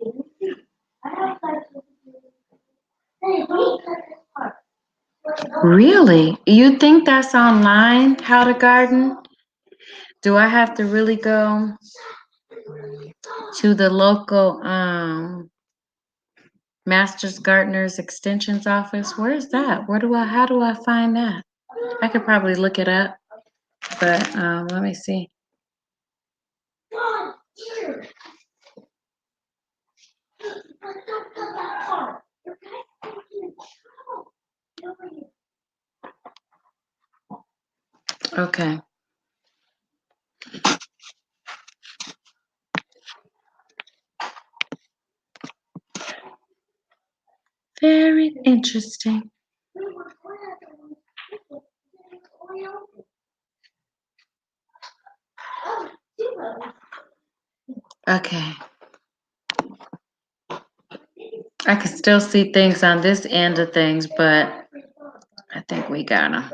you see. I have to hey, let me cut this part. Really? You think that's online, how to garden? Do I have to really go to the local Masters Gardeners Extensions office? Where is that? How do I find that? I could probably look it up, but let me see. Okay. Very interesting. Okay. I can still see things on this end of things, but I think we got them.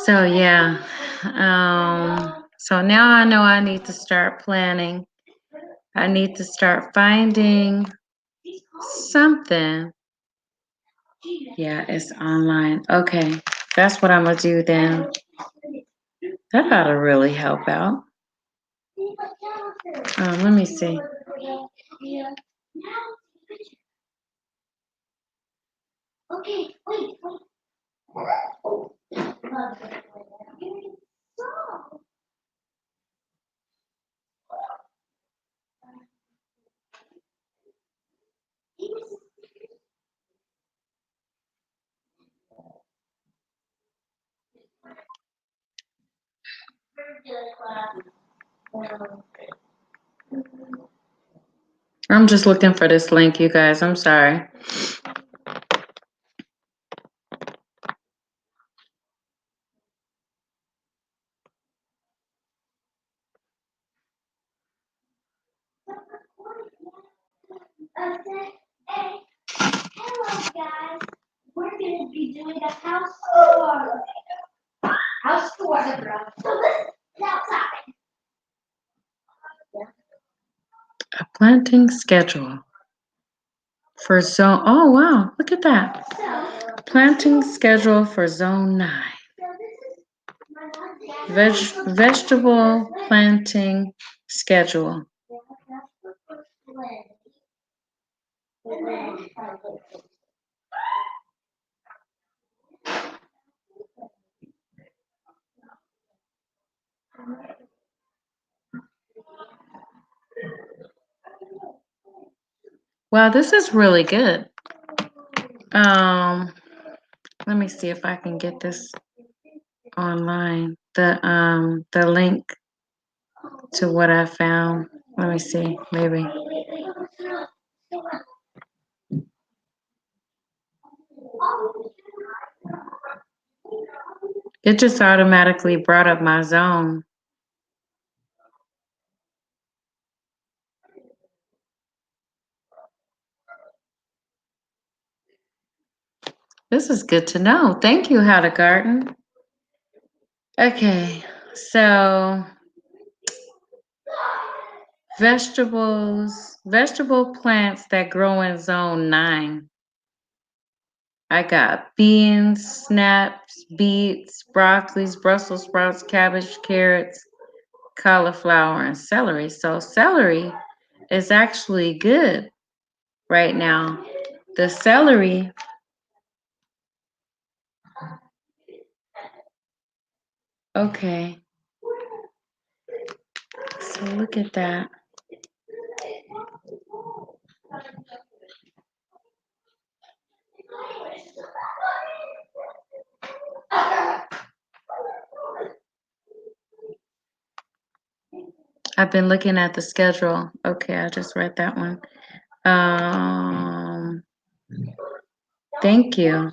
So yeah. So now I know I need to start planning. I need to start finding something. Yeah, it's online. Okay. That's what I'm gonna do then. That ought to really help out. Let me see. Okay, wait. I'm just looking for this link, you guys. I'm sorry. Hello, guys. We're going to be doing a house tour. House tour. So this is outside. A planting schedule for zone. Oh, wow. Look at that. Planting schedule for zone 9. Vegetable planting schedule. Wow, this is really good. Let me see if I can get this online. The link to what I found. Let me see, maybe. It just automatically brought up my zone. This is good to know. Thank you, How to Garden. Okay, so vegetable plants that grow in zone 9. I got beans, snaps, beets, broccolis, Brussels sprouts, cabbage, carrots, cauliflower, and celery. So celery is actually good right now. The celery, okay. So look at that. I've been looking at the schedule. Okay, I just read that one. Thank you.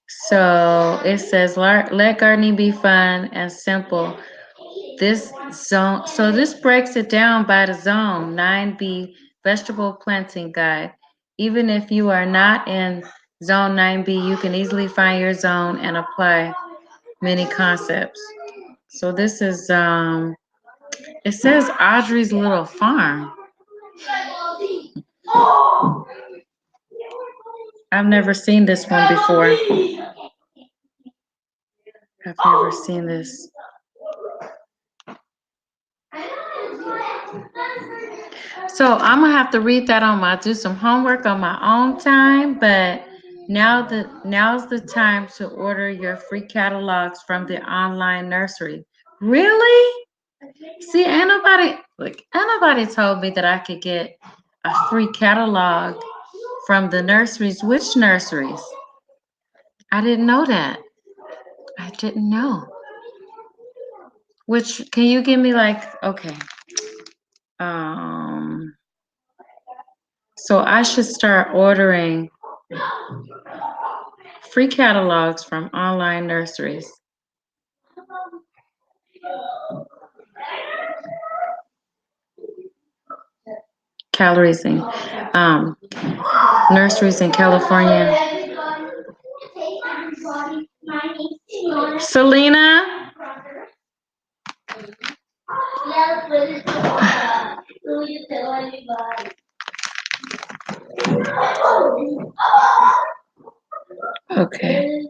So it says, let gardening be fun and simple. This zone, so this breaks it down by the zone. 9B, vegetable planting guide. Even if you are not in zone 9B, you can easily find your zone and apply many concepts. So this is, it says Audrey's Little Farm. I've never seen this one before. I've never seen this. So I'm gonna have to read that do some homework on my own time, but now's the time to order your free catalogs from the online nursery. Really? See, ain't nobody told me that I could get a free catalog from the nurseries. Which nurseries? I didn't know that. I didn't know. Which can you give me okay. Um so I should start ordering free catalogs from online nurseries. Calories in nurseries in California. Selena? Okay.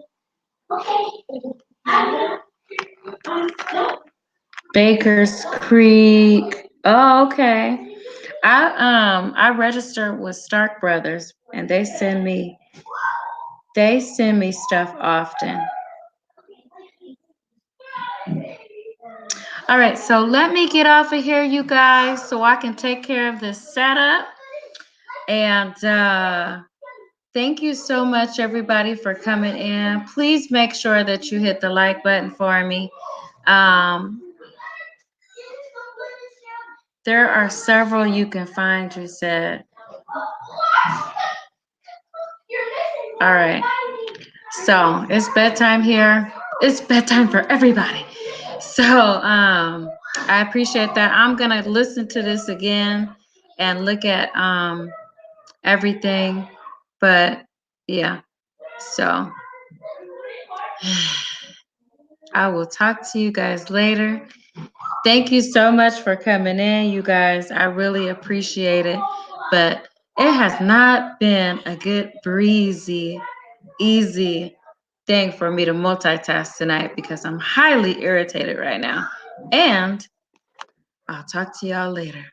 Baker's Creek. Oh, okay. I registered with Stark Brothers and they send me stuff often. All right, so let me get off of here, you guys, so I can take care of this setup. And thank you so much, everybody, for coming in. Please make sure that you hit the like button for me. There are several you can find, you said. All right. So it's bedtime here. It's bedtime for everybody. So I appreciate that. I'm gonna listen to this again and look at everything. But yeah, so I will talk to you guys later. Thank you so much for coming in, you guys. I really appreciate it. But it has not been a good, breezy, easy thing for me to multitask tonight because I'm highly irritated right now. And I'll talk to y'all later.